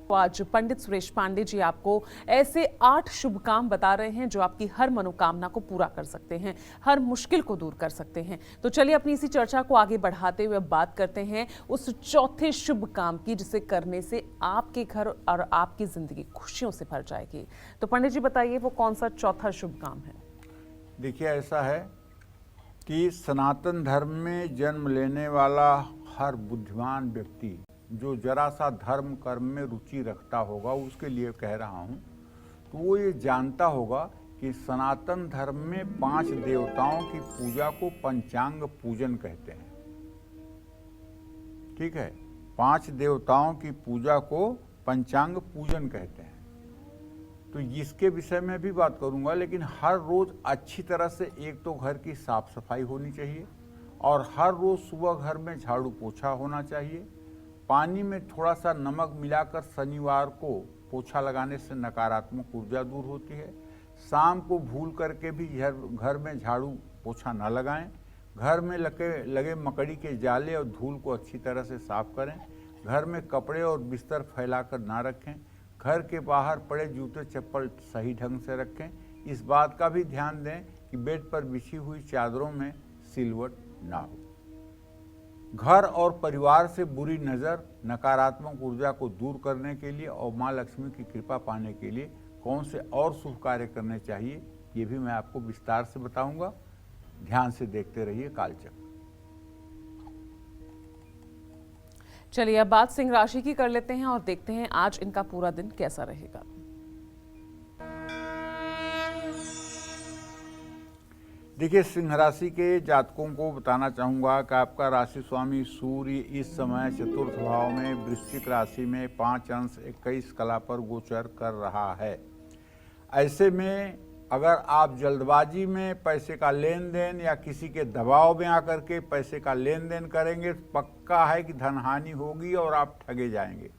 तो आज पंडित सुरेश पांडे जी आपको ऐसे 8 शुभ काम बता रहे हैं जो आपकी हर मनोकामना को पूरा कर सकते हैं, हर मुश्किल को दूर कर सकते हैं। तो चलिए अपनी इसी चर्चा को आगे बढ़ाते हुए बात करते हैं उस चौथे शुभ काम की, जिसे करने से आपके घर और आपकी जिंदगी खुशियों से भर जाएगी। तो पंडित जी बताइए वो कौन सा चौथा शुभ काम है। देखिए, ऐसा है कि सनातन धर्म में जन्म लेने वाला हर बुद्धिमान व्यक्ति जो जरा सा धर्म कर्म में रुचि रखता होगा, उसके लिए कह रहा हूँ, तो वो ये जानता होगा कि सनातन धर्म में 5 देवताओं की पूजा को पंचांग पूजन कहते हैं। ठीक है, 5 देवताओं की पूजा को पंचांग पूजन कहते हैं। तो इसके विषय में भी बात करूंगा, लेकिन हर रोज अच्छी तरह से एक तो घर की साफ सफाई होनी चाहिए, और हर रोज सुबह घर में झाड़ू पोछा होना चाहिए। पानी में थोड़ा सा नमक मिलाकर शनिवार को पोछा लगाने से नकारात्मक ऊर्जा दूर होती है। शाम को भूल करके भी घर में झाड़ू पोछा न लगाएं। घर में लगे मकड़ी के जाले और धूल को अच्छी तरह से साफ करें। घर में कपड़े और बिस्तर फैलाकर ना रखें। घर के बाहर पड़े जूते चप्पल सही ढंग से रखें। इस बात का भी ध्यान दें कि बेड पर बिछी हुई चादरों में सिलवट ना हो। घर और परिवार से बुरी नज़र, नकारात्मक ऊर्जा को दूर करने के लिए और माँ लक्ष्मी की कृपा पाने के लिए कौन से और शुभ कार्य करने चाहिए, ये भी मैं आपको विस्तार से बताऊंगा। ध्यान से देखते रहिए कालचक्र। चलिए अब बात सिंह राशि की कर लेते हैं और देखते हैं आज इनका पूरा दिन कैसा रहेगा। देखिए, सिंह राशि के जातकों को बताना चाहूँगा कि आपका राशि स्वामी सूर्य इस समय चतुर्थ भाव में वृश्चिक राशि में 5 अंश 21 कला पर गोचर कर रहा है। ऐसे में अगर आप जल्दबाजी में पैसे का लेन देन या किसी के दबाव में आकर के पैसे का लेन देन करेंगे तो पक्का है कि धन हानि होगी और आप ठगे जाएंगे।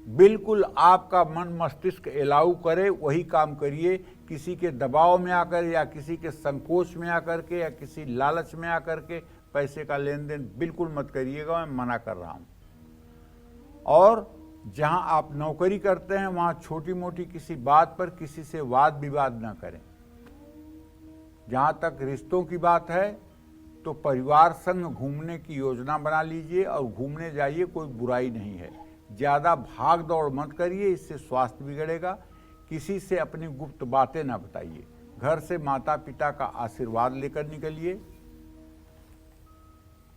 बिल्कुल आपका मन मस्तिष्क एलाऊ करे वही काम करिए। किसी के दबाव में आकर या किसी के संकोच में आकर के या किसी लालच में आकर के पैसे का लेन देन बिल्कुल मत करिएगा, मैं मना कर रहा हूं। और जहां आप नौकरी करते हैं वहां छोटी मोटी किसी बात पर किसी से वाद विवाद न करें। जहां तक रिश्तों की बात है तो परिवार संग घूमने की योजना बना लीजिए और घूमने जाइए, कोई बुराई नहीं है। ज़्यादा भाग दौड़ मत करिए, इससे स्वास्थ्य बिगड़ेगा। किसी से अपनी गुप्त बातें ना बताइए। घर से माता पिता का आशीर्वाद लेकर निकलिए।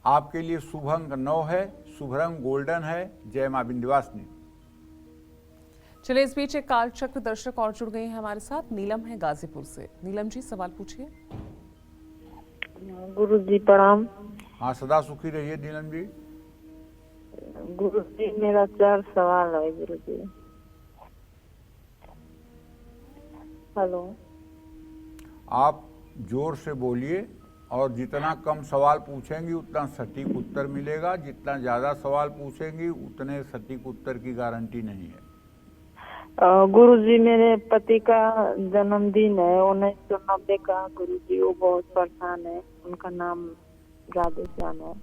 आपके लिए शुभ अंक 9 है, शुभ रंग गोल्डन है। जय मां विंध्यवासिनी। चलिए इस बीच एक काल चक्र दर्शक और जुड़ गए हैं हमारे साथ। नीलम है गाजीपुर से। नीलम जी सवाल पूछिए। गुरु जी प्रणाम। हाँ, सदा सुखी रहिए नीलम जी। गुरु जी मेरा 4 सवाल है गुरु जी। हेलो, आप जोर से बोलिए और जितना कम सवाल पूछेंगी उतना सटीक उत्तर मिलेगा। जितना ज़्यादा सवाल पूछेंगी उतने सटीक उत्तर की गारंटी नहीं है। गुरु जी मेरे पति का जन्मदिन है 1990 का। गुरु जी वो बहुत परेशान है। उनका नाम राधेश्याम है।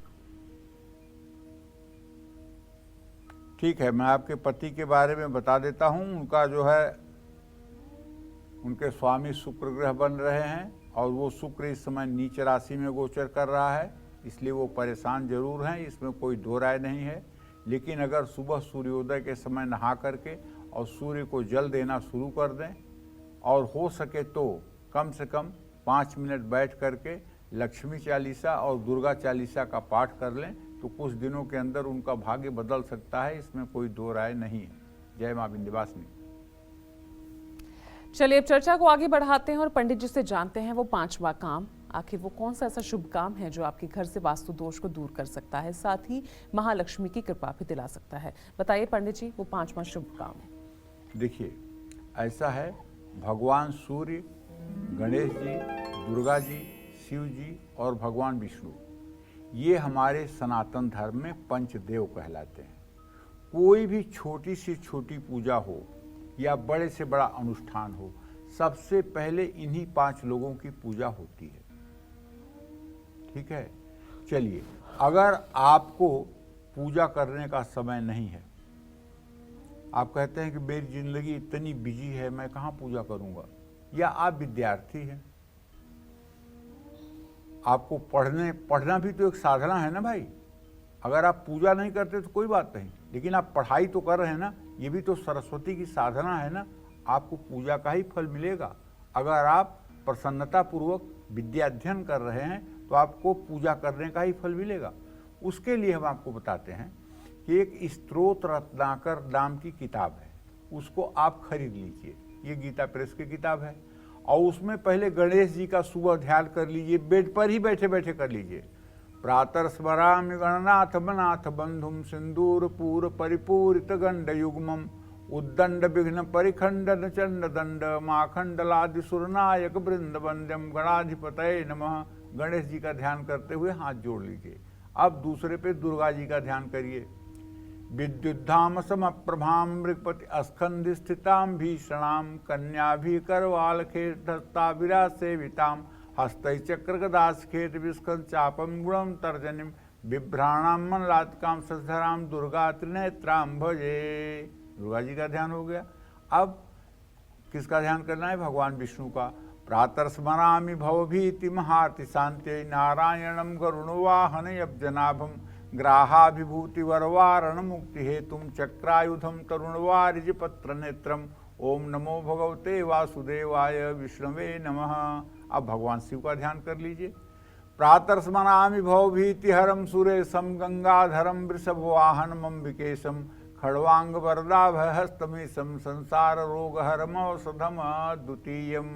ठीक है, मैं आपके पति के बारे में बता देता हूँ। उनका जो है उनके स्वामी शुक्र ग्रह बन रहे हैं और वो शुक्र इस समय नीच राशि में गोचर कर रहा है, इसलिए वो परेशान जरूर हैं, इसमें कोई दो राय नहीं है। लेकिन अगर सुबह सूर्योदय के समय नहा करके और सूर्य को जल देना शुरू कर दें और हो सके तो कम से कम 5 मिनट बैठ करके लक्ष्मी चालीसा और दुर्गा चालीसा का पाठ कर लें तो कुछ दिनों के अंदर उनका भाग्य बदल सकता है, इसमें कोई दो राय नहीं है। जय मां विंध्यवासिनी। चलिए अब चर्चा को आगे बढ़ाते हैं और पंडित जी से जानते हैं वो 5वां काम। आखिर वो कौन सा ऐसा शुभ काम है जो आपके घर से वास्तु दोष को दूर कर सकता है, साथ ही महालक्ष्मी की कृपा भी दिला सकता है। बताइए पंडित जी वो 5वां शुभ काम। देखिए, ऐसा है, भगवान सूर्य, गणेश जी, दुर्गा जी, शिव जी और भगवान विष्णु, ये हमारे सनातन धर्म में पंचदेव कहलाते हैं। कोई भी छोटी से छोटी पूजा हो या बड़े से बड़ा अनुष्ठान हो, सबसे पहले इन्हीं 5 लोगों की पूजा होती है। ठीक है, चलिए, अगर आपको पूजा करने का समय नहीं है, आप कहते हैं कि मेरी जिंदगी इतनी बिजी है, मैं कहाँ पूजा करूंगा, या आप विद्यार्थी हैं, आपको पढ़ना भी तो एक साधना है ना भाई। अगर आप पूजा नहीं करते तो कोई बात नहीं, लेकिन आप पढ़ाई तो कर रहे हैं ना, ये भी तो सरस्वती की साधना है ना, आपको पूजा का ही फल मिलेगा। अगर आप प्रसन्नता पूर्वक विद्या अध्ययन कर रहे हैं तो आपको पूजा करने का ही फल मिलेगा। उसके लिए हम आपको बताते हैं कि एक स्तोत्र रत्नाकर नाम की किताब है, उसको आप खरीद लीजिए। ये गीता प्रेस की किताब है और उसमें पहले गणेश जी का सुबह ध्यान कर लीजिए, बेड पर ही बैठे बैठे कर लीजिए। प्रातः स्मरामि गणनाथ मनाथ बंधुम सिंदूर पूर परिपूरित गंड युग्मम उद्दंड विघ्न परिखंडन चंड दंड माखंडलादि सुरनायक वृंद वंद्यम गणाधिपतये नमः। गणेश जी का ध्यान करते हुए हाथ जोड़ लीजिए। अब दूसरे पे दुर्गा जी का ध्यान करिए। विद्युद्धाम समप्रभाम मृगपति अस्कंध स्थिताम भीषणाम कन्याभि करवाल खेता विराज सेविताम हस्तै चक्र गदास खेत विस्कंद चापम गुणम तर्जनिम बिभ्राणाम मनलात्काम सधराम दुर्गा त्रिनेत्राम भजे। दुर्गा जी का ध्यान हो गया। अब किसका ध्यान करना है? भगवान विष्णु का। प्रातर्स्मरामि भवभीति महाति शांत्यै नारायणं गरुणवाहन अब्जनाभं ग्राहाभिभूति वरवारण मुक्ति हेतुम चक्रायुधम तरुणवारिज पत्र नेत्रम ओम नमो भगवते वासुदेवाय विष्णवे नमः। अब भगवान शिव का ध्यान कर लीजिए। प्रातर्स्मरामि भवभीतिहरं सुरेशं गंगाधरं वृषभवाहनम् अम्बिकेशं खड्वांग वरदाभयहस्तमीशं संसार रोगहरमौषधम द्वितीयम्।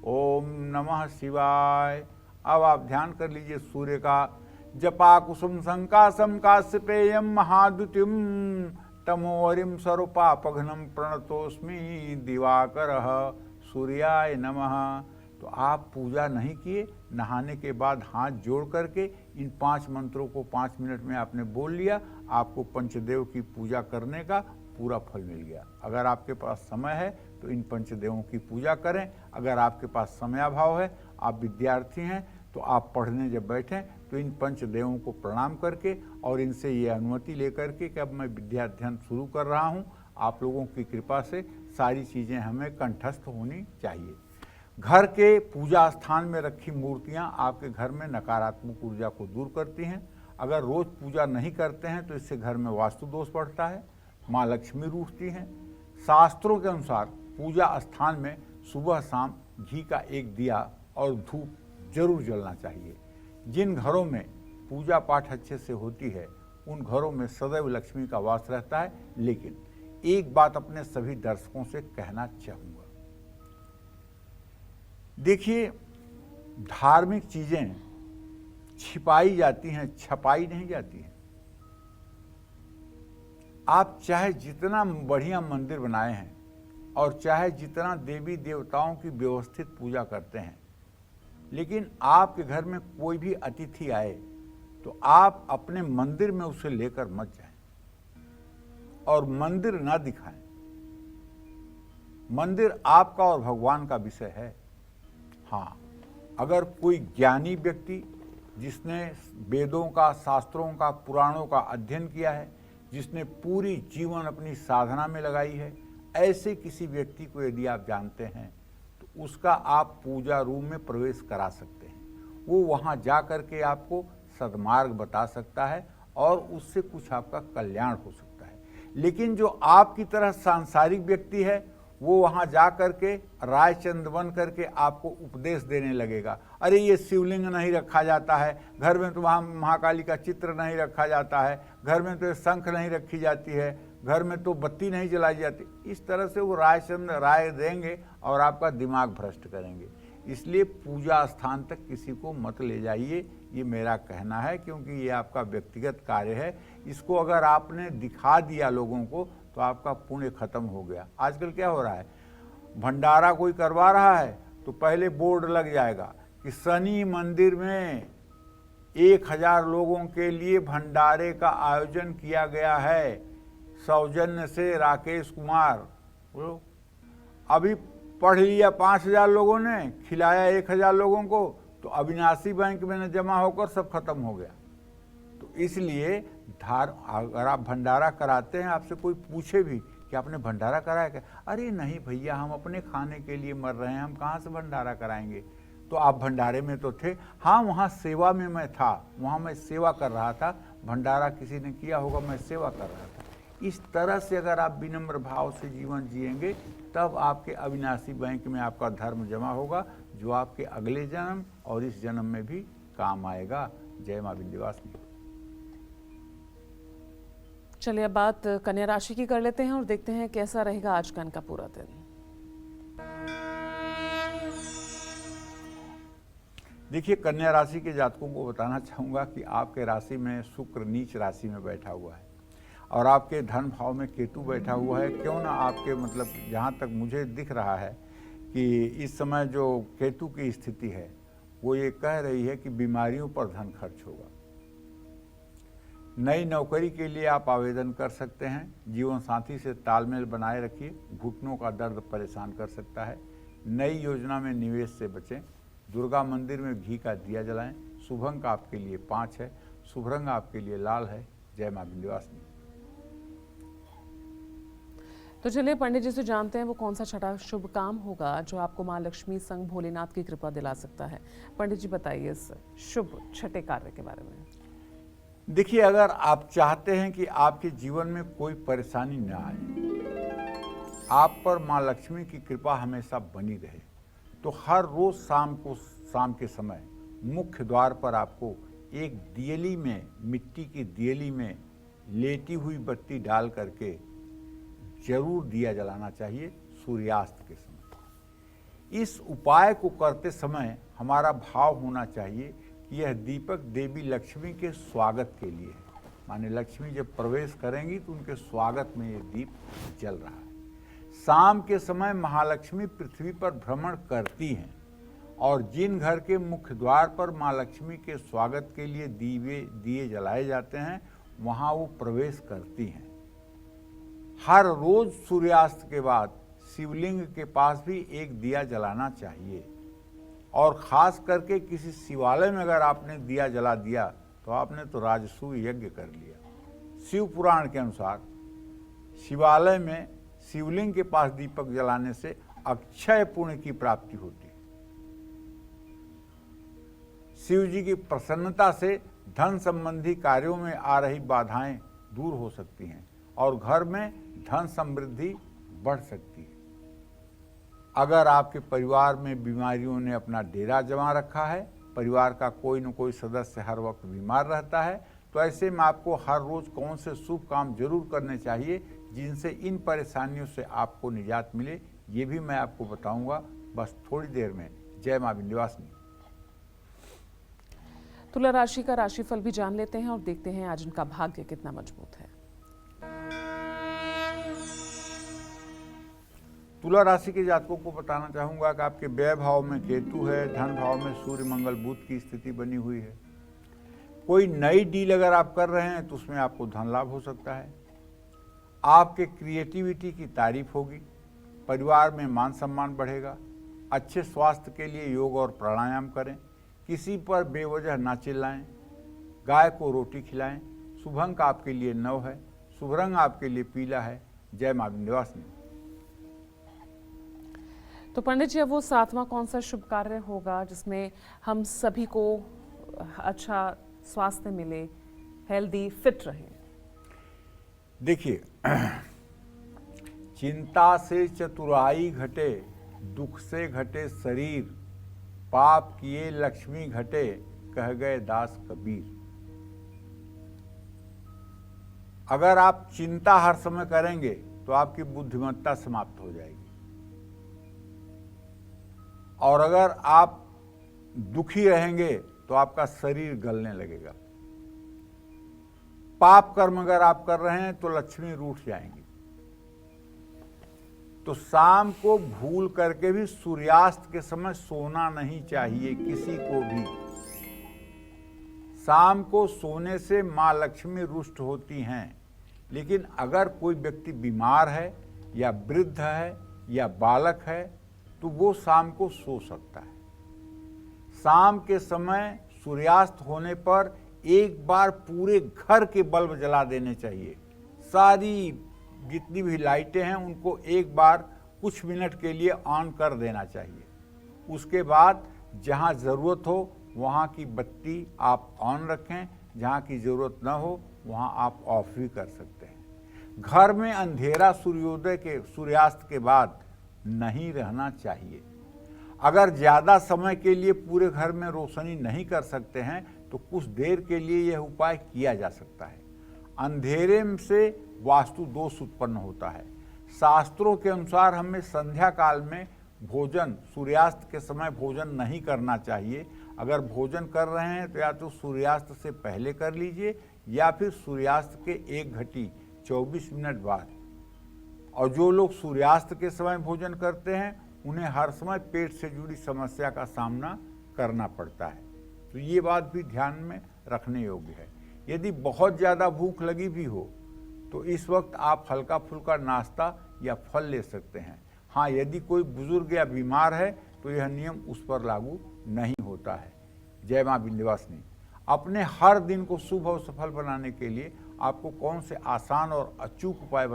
ओम नमः शिवाय। अब आप ध्यान कर लीजिए सूर्य का। जपा कुसुम संकाशम काश्यपेयम महाद्युतिम तमोवरिम स्वरूपापघ्नम प्रणतोस्मि दिवाकरः सूर्याय नमः। तो आप पूजा नहीं किए, नहाने के बाद हाथ जोड़ करके इन 5 मंत्रों को 5 मिनट में आपने बोल लिया, आपको पंचदेव की पूजा करने का पूरा फल मिल गया। अगर आपके पास समय है तो इन पंचदेवों की पूजा करें। अगर आपके पास समयाभाव है, आप विद्यार्थी हैं, तो आप पढ़ने जब बैठें तो इन पंचदेवों को प्रणाम करके और इनसे ये अनुमति लेकर के कि अब मैं विद्या अध्ययन शुरू कर रहा हूँ, आप लोगों की कृपा से सारी चीज़ें हमें कंठस्थ होनी चाहिए। घर के पूजा स्थान में रखी मूर्तियां आपके घर में नकारात्मक ऊर्जा को दूर करती हैं। अगर रोज पूजा नहीं करते हैं तो इससे घर में वास्तु दोष बढ़ता है, माँ लक्ष्मी रूठती हैं। शास्त्रों के अनुसार पूजा स्थान में सुबह शाम घी का एक दिया और धूप जरूर जलना चाहिए। जिन घरों में पूजा पाठ अच्छे से होती है उन घरों में सदैव लक्ष्मी का वास रहता है। लेकिन एक बात अपने सभी दर्शकों से कहना चाहूँगा, देखिए धार्मिक चीजें छिपाई जाती हैं, छपाई नहीं जाती हैं। आप चाहे जितना बढ़िया मंदिर बनाए हैं और चाहे जितना देवी देवताओं की व्यवस्थित पूजा करते हैं, लेकिन आपके घर में कोई भी अतिथि आए तो आप अपने मंदिर में उसे लेकर मत जाएं और मंदिर ना दिखाएं। मंदिर आपका और भगवान का विषय है। हाँ, अगर कोई ज्ञानी व्यक्ति जिसने वेदों का, शास्त्रों का, पुराणों का अध्ययन किया है, जिसने पूरी जीवन अपनी साधना में लगाई है, ऐसे किसी व्यक्ति को यदि आप जानते हैं तो उसका आप पूजा रूम में प्रवेश करा सकते हैं। वो वहाँ जा कर के आपको सद्मार्ग बता सकता है और उससे कुछ आपका कल्याण हो सकता है। लेकिन जो आपकी तरह सांसारिक व्यक्ति है वो वहाँ जा करके रायचंद बन करके आपको उपदेश देने लगेगा, अरे ये शिवलिंग नहीं रखा जाता है, घर में तो वहाँ महाकाली का चित्र नहीं रखा जाता है, घर में तो ये शंख नहीं रखी जाती है, घर में तो बत्ती नहीं जलाई जाती। इस तरह से वो रायचंद राय देंगे और आपका दिमाग भ्रष्ट करेंगे। इसलिए पूजा स्थान तक किसी को मत ले जाइए, ये मेरा कहना है, क्योंकि ये आपका व्यक्तिगत कार्य है। इसको अगर आपने दिखा दिया लोगों को तो आपका पुण्य खत्म हो गया। आजकल क्या हो रहा है, भंडारा कोई करवा रहा है तो पहले बोर्ड लग जाएगा कि शनि मंदिर में 1000 लोगों के लिए भंडारे का आयोजन किया गया है, सौजन्य से राकेश कुमार। अभी पढ़ लिया 5000 लोगों ने, खिलाया 1000 लोगों को, तो अविनाशी बैंक में जमा होकर सब खत्म हो गया। तो इसलिए अगर आप भंडारा कराते हैं, आपसे कोई पूछे भी कि आपने भंडारा कराया क्या, अरे नहीं भैया हम अपने खाने के लिए मर रहे हैं, हम कहाँ से भंडारा कराएंगे। तो आप भंडारे में तो थे, हाँ वहाँ सेवा में मैं था, वहाँ मैं सेवा कर रहा था, भंडारा किसी ने किया होगा, मैं सेवा कर रहा था। इस तरह से अगर आप विनम्र भाव से जीवन जिएंगे तब आपके अविनाशी बैंक में आपका धर्म जमा होगा, जो आपके अगले जन्म और इस जन्म में भी काम आएगा। जय मां विंध्यवासिनी। चलिए अब बात कन्या राशि की कर लेते हैं और देखते हैं कैसा रहेगा आज का इनका पूरा दिन। देखिए कन्या राशि के जातकों को बताना चाहूँगा कि आपके राशि में शुक्र नीच राशि में बैठा हुआ है और आपके धन भाव में केतु बैठा हुआ है। क्यों ना आपके मतलब जहाँ तक मुझे दिख रहा है कि इस समय जो केतु की स्थिति है वो ये कह रही है कि बीमारियों पर धन खर्च होगा। नई नौकरी के लिए आप आवेदन कर सकते हैं। जीवन साथी से तालमेल बनाए रखिए, घुटनों का दर्द परेशान कर सकता है। नई योजना में निवेश से बचें। दुर्गा मंदिर में घी का दिया जलाएं। शुभ अंक आपके लिए 5 है, शुभ रंग आपके लिए लाल है। जय मां विंध्यवासिनी। तो चलिए पंडित जी से जानते हैं वो कौन सा छठा शुभ काम होगा जो आपको माँ लक्ष्मी संग भोलेनाथ की कृपा दिला सकता है। पंडित जी बताइए इस शुभ छठे कार्य के बारे में। देखिए, अगर आप चाहते हैं कि आपके जीवन में कोई परेशानी न आए, आप पर माँ लक्ष्मी की कृपा हमेशा बनी रहे, तो हर रोज शाम के समय मुख्य द्वार पर आपको एक दियली में, मिट्टी की दियली में लेटी हुई बत्ती डाल करके जरूर दिया जलाना चाहिए सूर्यास्त के समय। इस उपाय को करते समय हमारा भाव होना चाहिए कि यह दीपक देवी लक्ष्मी के स्वागत के लिए है। माने लक्ष्मी जब प्रवेश करेंगी तो उनके स्वागत में ये दीप जल रहा है। शाम के समय महालक्ष्मी पृथ्वी पर भ्रमण करती हैं और जिन घर के मुख्य द्वार पर माँ लक्ष्मी के स्वागत के लिए दिए जलाए जाते हैं वहाँ वो प्रवेश करती हैं। हर रोज सूर्यास्त के बाद शिवलिंग के पास भी एक दिया जलाना चाहिए और खास करके किसी शिवालय में अगर आपने दिया जला दिया तो आपने तो राजसूय यज्ञ कर लिया। शिव पुराण के अनुसार शिवालय में शिवलिंग के पास दीपक जलाने से अक्षय पुण्य की प्राप्ति होती है। शिव जी की प्रसन्नता से धन संबंधी कार्यों में आ रही बाधाएं दूर हो सकती हैं और घर में धन समृद्धि बढ़ सकती है। अगर आपके परिवार में बीमारियों ने अपना डेरा जमा रखा है, परिवार का कोई न कोई सदस्य हर वक्त बीमार रहता है, तो ऐसे में आपको हर रोज कौन से शुभ काम जरूर करने चाहिए जिनसे इन परेशानियों से आपको निजात मिले, ये भी मैं आपको बताऊंगा बस थोड़ी देर में। जय मां विंध्यवासिनी। तुला राशि का राशिफल भी जान लेते हैं और देखते हैं आज उनका भाग्य कितना मजबूत है। तुला राशि के जातकों को बताना चाहूंगा कि आपके व्यय भाव में केतु है, धन भाव में सूर्य मंगल बुध की स्थिति बनी हुई है। कोई नई डील अगर आप कर रहे हैं तो उसमें आपको धन लाभ हो सकता है। आपके क्रिएटिविटी की तारीफ होगी, परिवार में मान सम्मान बढ़ेगा। अच्छे स्वास्थ्य के लिए योग और प्राणायाम करें, किसी पर बेवजह ना चिल्लाएं, गाय को रोटी खिलाएं। शुभ अंक आपके लिए 9 है, शुभ रंग आपके लिए पीला है। जय मां विंध्यवासिनी। तो पंडित जी अब वो 7वां कौन सा शुभ कार्य होगा जिसमें हम सभी को अच्छा स्वास्थ्य मिले, हेल्दी फिट रहे? देखिए, चिंता से चतुराई घटे, दुख से घटे शरीर, पाप किए लक्ष्मी घटे, कह गए दास कबीर। अगर आप चिंता हर समय करेंगे तो आपकी बुद्धिमत्ता समाप्त हो जाएगी और अगर आप दुखी रहेंगे तो आपका शरीर गलने लगेगा। पाप कर्म अगर आप कर रहे हैं तो लक्ष्मी रूठ जाएंगी। तो शाम को भूल करके भी सूर्यास्त के समय सोना नहीं चाहिए किसी को भी। शाम को सोने से मां लक्ष्मी रुष्ट होती हैं। लेकिन अगर कोई व्यक्ति बीमार है या वृद्ध है या बालक है तो वो शाम को सो सकता है। शाम के समय सूर्यास्त होने पर एक बार पूरे घर के बल्ब जला देने चाहिए। सारी जितनी भी लाइटें हैं उनको एक बार कुछ मिनट के लिए ऑन कर देना चाहिए। उसके बाद जहां ज़रूरत हो वहां की बत्ती आप ऑन रखें, जहां की ज़रूरत न हो वहां आप ऑफ भी कर सकते हैं। घर में अंधेरा सूर्यास्त के बाद नहीं रहना चाहिए। अगर ज़्यादा समय के लिए पूरे घर में रोशनी नहीं कर सकते हैं तो कुछ देर के लिए यह उपाय किया जा सकता है। अंधेरे से वास्तु दोष उत्पन्न होता है। शास्त्रों के अनुसार हमें संध्या काल में भोजन, सूर्यास्त के समय भोजन नहीं करना चाहिए। अगर भोजन कर रहे हैं तो या तो सूर्यास्त से पहले कर लीजिए या फिर सूर्यास्त के 1 घटी 24 मिनट बाद। और जो लोग सूर्यास्त के समय भोजन करते हैं उन्हें हर समय पेट से जुड़ी समस्या का सामना करना पड़ता है। तो ये बात भी ध्यान में रखने योग्य है। यदि बहुत ज़्यादा भूख लगी भी हो तो इस वक्त आप हल्का फुल्का नाश्ता या फल ले सकते हैं। हाँ, यदि कोई बुजुर्ग या बीमार है तो यह नियम उस पर लागू नहीं होता है। जय मां विंध्यवासिनी। अपने हर दिन को शुभ और सफल बनाने के लिए आपको कौन से आसान और अचूक उपाय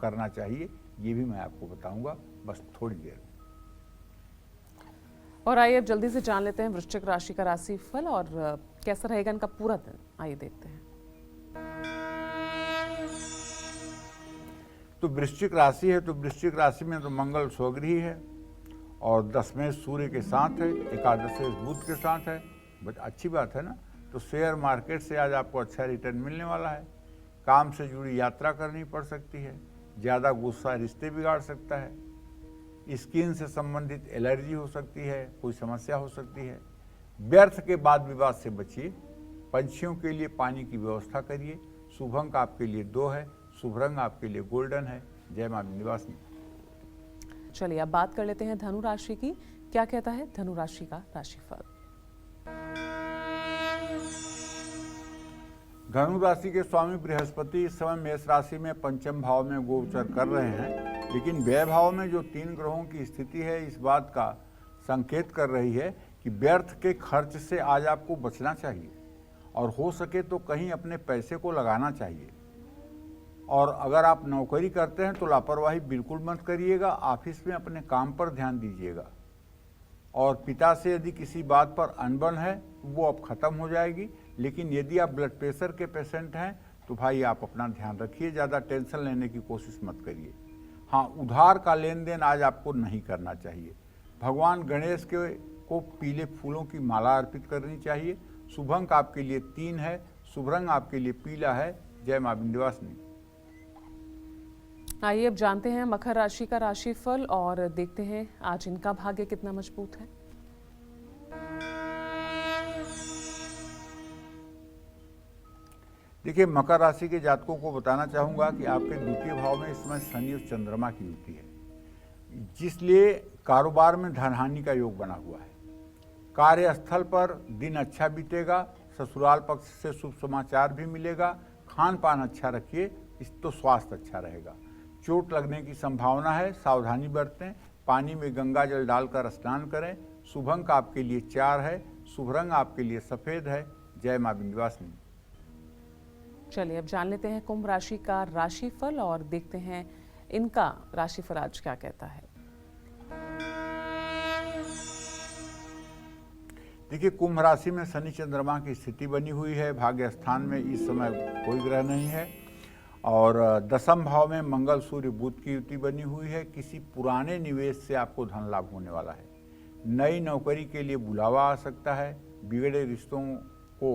करना चाहिए, ये भी मैं आपको बताऊंगा बस थोड़ी देर में। और आइए अब जल्दी से जान लेते हैं वृश्चिक राशि का राशि फल और कैसा रहेगा इनका पूरा दिन। आइए देखते हैं। तो वृश्चिक राशि है, तो वृश्चिक राशि में तो मंगल स्वगृही है और 10वें सूर्य के साथ है, 11वें बुध के साथ है। बट अच्छी बात है ना। तो शेयर मार्केट से आज आपको अच्छा रिटर्न मिलने वाला है। काम से जुड़ी यात्रा करनी पड़ सकती है। ज़्यादा गुस्सा रिश्ते बिगाड़ सकता है। स्किन से संबंधित एलर्जी हो सकती है, कोई समस्या हो सकती है। व्यर्थ के वाद विवाद से बचिए। पंछियों के लिए पानी की व्यवस्था करिए। शुभ अंक आपके लिए 2 है। शुभ रंग आपके लिए गोल्डन है। जय मां विंध्यवासिनी। चलिए अब बात कर लेते हैं धनु राशि की। क्या कहता है धनु राशि का राशिफल। धनु राशि के स्वामी बृहस्पति इस समय मेष राशि में पंचम भाव में गोचर कर रहे हैं, लेकिन व्यय भाव में जो 3 ग्रहों की स्थिति है इस बात का संकेत कर रही है कि व्यर्थ के खर्च से आज आपको बचना चाहिए और हो सके तो कहीं अपने पैसे को लगाना चाहिए। और अगर आप नौकरी करते हैं तो लापरवाही बिल्कुल मत करिएगा। ऑफिस में अपने काम पर ध्यान दीजिएगा। और पिता से यदि किसी बात पर अनबन है वो अब खत्म हो जाएगी। लेकिन यदि आप ब्लड प्रेशर के पेशेंट हैं तो भाई आप अपना ध्यान रखिए, ज़्यादा टेंशन लेने की कोशिश मत करिए। हाँ, उधार का लेन देन आज आपको नहीं करना चाहिए। भगवान गणेश को पीले फूलों की माला अर्पित करनी चाहिए। शुभ अंक आपके लिए 3 है। शुभ रंग आपके लिए पीला है। जय मां विंध्यवासिनी। आइए अब जानते हैं मकर राशि का राशिफल और देखते हैं आज इनका भाग्य कितना मजबूत है। देखिए, मकर राशि के जातकों को बताना चाहूंगा कि आपके द्वितीय भाव में इस समय शनि और चंद्रमा की युति है, जिसलिए कारोबार में धनहानि का योग बना हुआ है। कार्यस्थल पर दिन अच्छा बीतेगा। ससुराल पक्ष से शुभ समाचार भी मिलेगा। खान पान अच्छा रखिए, इस तो स्वास्थ्य अच्छा रहेगा। चोट लगने की संभावना है, सावधानी बरतें। पानी में गंगा जल डालकर स्नान करें। शुभ अंक आपके लिए 4 है। शुभ रंग आपके लिए सफेद है। जय मां विंध्यवासिनी। चलिए अब जान लेते हैं कुंभ राशि का राशिफल और देखते हैं इनका राशिफल आज क्या कहता है। देखिए, कुंभ राशि में शनि चंद्रमा की स्थिति बनी हुई है। भाग्य स्थान में इस समय कोई ग्रह नहीं है और 10वें भाव में मंगल सूर्य बुध की युति बनी हुई है। किसी पुराने निवेश से आपको धन लाभ होने वाला है। नई नौकरी के लिए बुलावा आ सकता है। बिगड़े रिश्तों को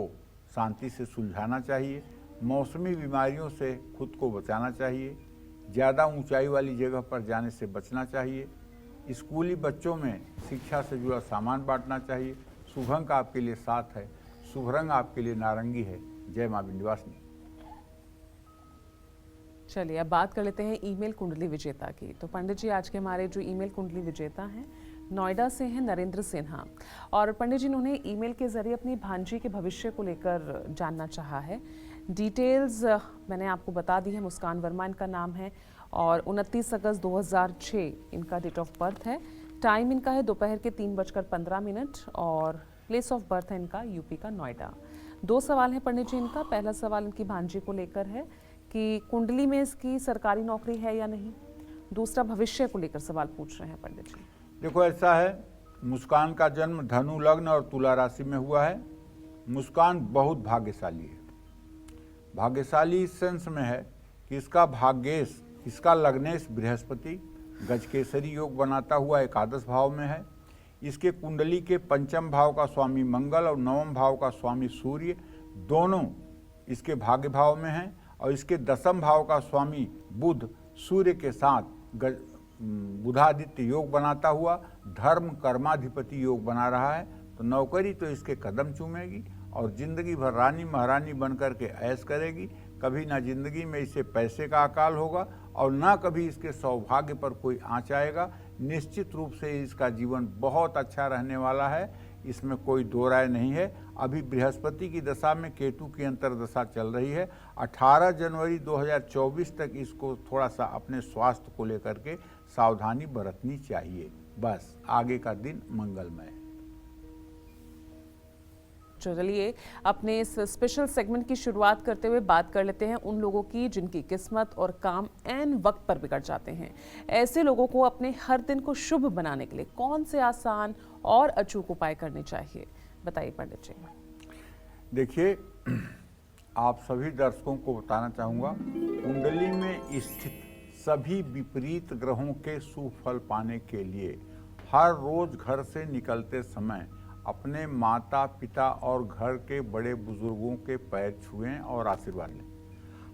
शांति से सुलझाना चाहिए। मौसमी बीमारियों से खुद को बचाना चाहिए। ज़्यादा ऊंचाई वाली जगह पर जाने से बचना चाहिए। स्कूली बच्चों में शिक्षा से जुड़ा सामान बांटना चाहिए। शुभ अंक आपके लिए 7 है। शुभ रंग आपके लिए नारंगी है। जय मां विंध्यवासिनी। चलिए अब बात कर लेते हैं ईमेल कुंडली विजेता की। तो पंडित जी, आज के हमारे जो ईमेल कुंडली विजेता हैं नोएडा से हैं नरेंद्र सिन्हा। और पंडित जी, उन्होंने ईमेल के जरिए अपनी भांजी के भविष्य को लेकर जानना चाहा है। डिटेल्स मैंने आपको बता दी है। मुस्कान वर्मा इनका नाम है और 29 अगस्त 2006 इनका डेट ऑफ बर्थ है। टाइम इनका है दोपहर के 3:15 और प्लेस ऑफ बर्थ है इनका यूपी का नोएडा। 2 सवाल हैं पंडित जी इनका। पहला सवाल इनकी भांजी को लेकर है कि कुंडली में इसकी सरकारी नौकरी है या नहीं। दूसरा भविष्य को लेकर सवाल पूछ रहे हैं पंडित जी। देखो, ऐसा है, मुस्कान का जन्म धनु लग्न और तुला राशि में हुआ है। मुस्कान बहुत भाग्यशाली है। भाग्यशाली इस सेंस में है कि इसका भाग्येश, इसका लग्नेश बृहस्पति गजकेसरी योग बनाता हुआ एकादश भाव में है। इसके कुंडली के 5वें भाव का स्वामी मंगल और 9वें भाव का स्वामी सूर्य दोनों इसके भाग्य भाव में हैं और इसके 10वें भाव का स्वामी बुध सूर्य के साथ बुधादित्य योग बनाता हुआ धर्म कर्माधिपति योग बना रहा है। तो नौकरी तो इसके कदम चूमेगी और जिंदगी भर रानी महारानी बनकर के ऐश करेगी। कभी ना जिंदगी में इसे पैसे का अकाल होगा और ना कभी इसके सौभाग्य पर कोई आँच आएगा। निश्चित रूप से इसका जीवन बहुत अच्छा रहने वाला है, इसमें कोई दो राय नहीं है। अभी बृहस्पति की दशा में केतु की अंतर्दशा चल रही है। 18 जनवरी 2024 तक इसको थोड़ा सा अपने स्वास्थ्य को लेकर के सावधानी बरतनी चाहिए। बस आगे का दिन मंगलमय है। चलिए अपने इस स्पेशल सेगमेंट की शुरुआत करते हुए बात कर लेते हैं उन लोगों की जिनकी किस्मत और काम ऐन वक्त पर बिगड़ जाते हैं। ऐसे लोगों को अपने हर दिन को शुभ बनाने के लिए कौन से आसान और अचूक उपाय करने चाहिए, बताइए पंडित जी। देखिए, आप सभी दर्शकों को बताना चाहूँगा, कुंडली में स्थित सभी विपरीत ग्रहों के शुभ फल पाने के लिए हर रोज घर से निकलते समय अपने माता पिता और घर के बड़े बुजुर्गों के पैर छुएं और आशीर्वाद लें।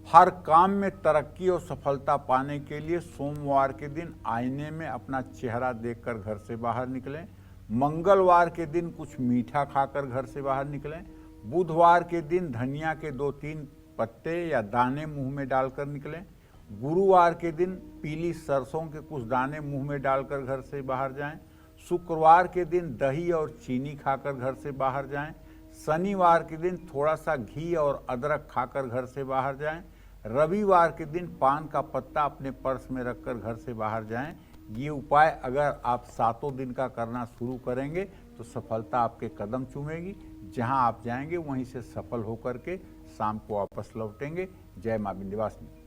हर काम में तरक्की और सफलता पाने के लिए सोमवार के दिन आईने में अपना चेहरा देखकर घर से बाहर निकलें। मंगलवार के दिन कुछ मीठा खाकर घर से बाहर निकलें। बुधवार के दिन धनिया के 2-3 पत्ते या दाने मुंह में डालकर निकलें। गुरुवार के दिन पीली सरसों के कुछ दाने मुंह में डालकर घर से बाहर जाएं। शुक्रवार के दिन दही और चीनी खाकर घर से बाहर जाएं। शनिवार के दिन थोड़ा सा घी और अदरक खाकर घर से बाहर जाएं। रविवार के दिन पान का पत्ता अपने पर्स में रखकर घर से बाहर जाएं। ये उपाय अगर आप 7 दिन का करना शुरू करेंगे तो सफलता आपके कदम चूमेगी। जहां आप जाएंगे वहीं से सफल होकर के शाम को वापस लौटेंगे। जय मां विंध्यवासिनी।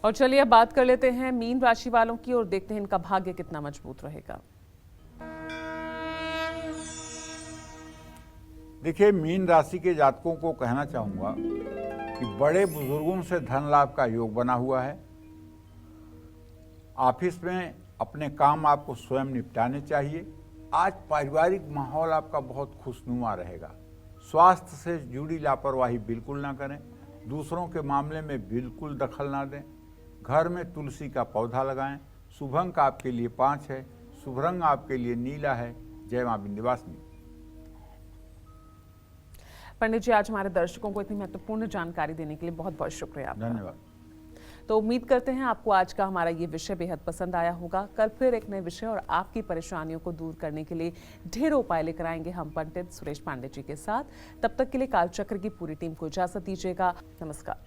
और चलिए अब बात कर लेते हैं मीन राशि वालों की और देखते हैं इनका भाग्य कितना मजबूत रहेगा। देखिए, मीन राशि के जातकों को कहना चाहूंगा कि बड़े बुजुर्गों से धन लाभ का योग बना हुआ है। ऑफिस में अपने काम आपको स्वयं निपटाने चाहिए। आज पारिवारिक माहौल आपका बहुत खुशनुमा रहेगा। स्वास्थ्य से जुड़ी लापरवाही बिल्कुल ना करें। दूसरों के मामले में बिल्कुल दखल ना दें। घर में तुलसी का पौधा लगाएं। शुभ अंक आपके लिए 5 है। शुभ रंग आपके लिए नीला है। जय मां विंध्यवासिनी। पंडित जी, आज हमारे दर्शकों को इतनी महत्वपूर्ण जानकारी देने के लिए बहुत बहुत शुक्रिया आपका। धन्यवाद। तो उम्मीद करते हैं आपको आज का हमारा ये विषय बेहद पसंद आया होगा। कल फिर एक नए विषय और आपकी परेशानियों को दूर करने के लिए ढेरों उपाय लेकर आएंगे हम पंडित सुरेश पांडे जी के साथ। तब तक के लिए कालचक्र की पूरी टीम को इजाजत दीजिएगा। नमस्कार।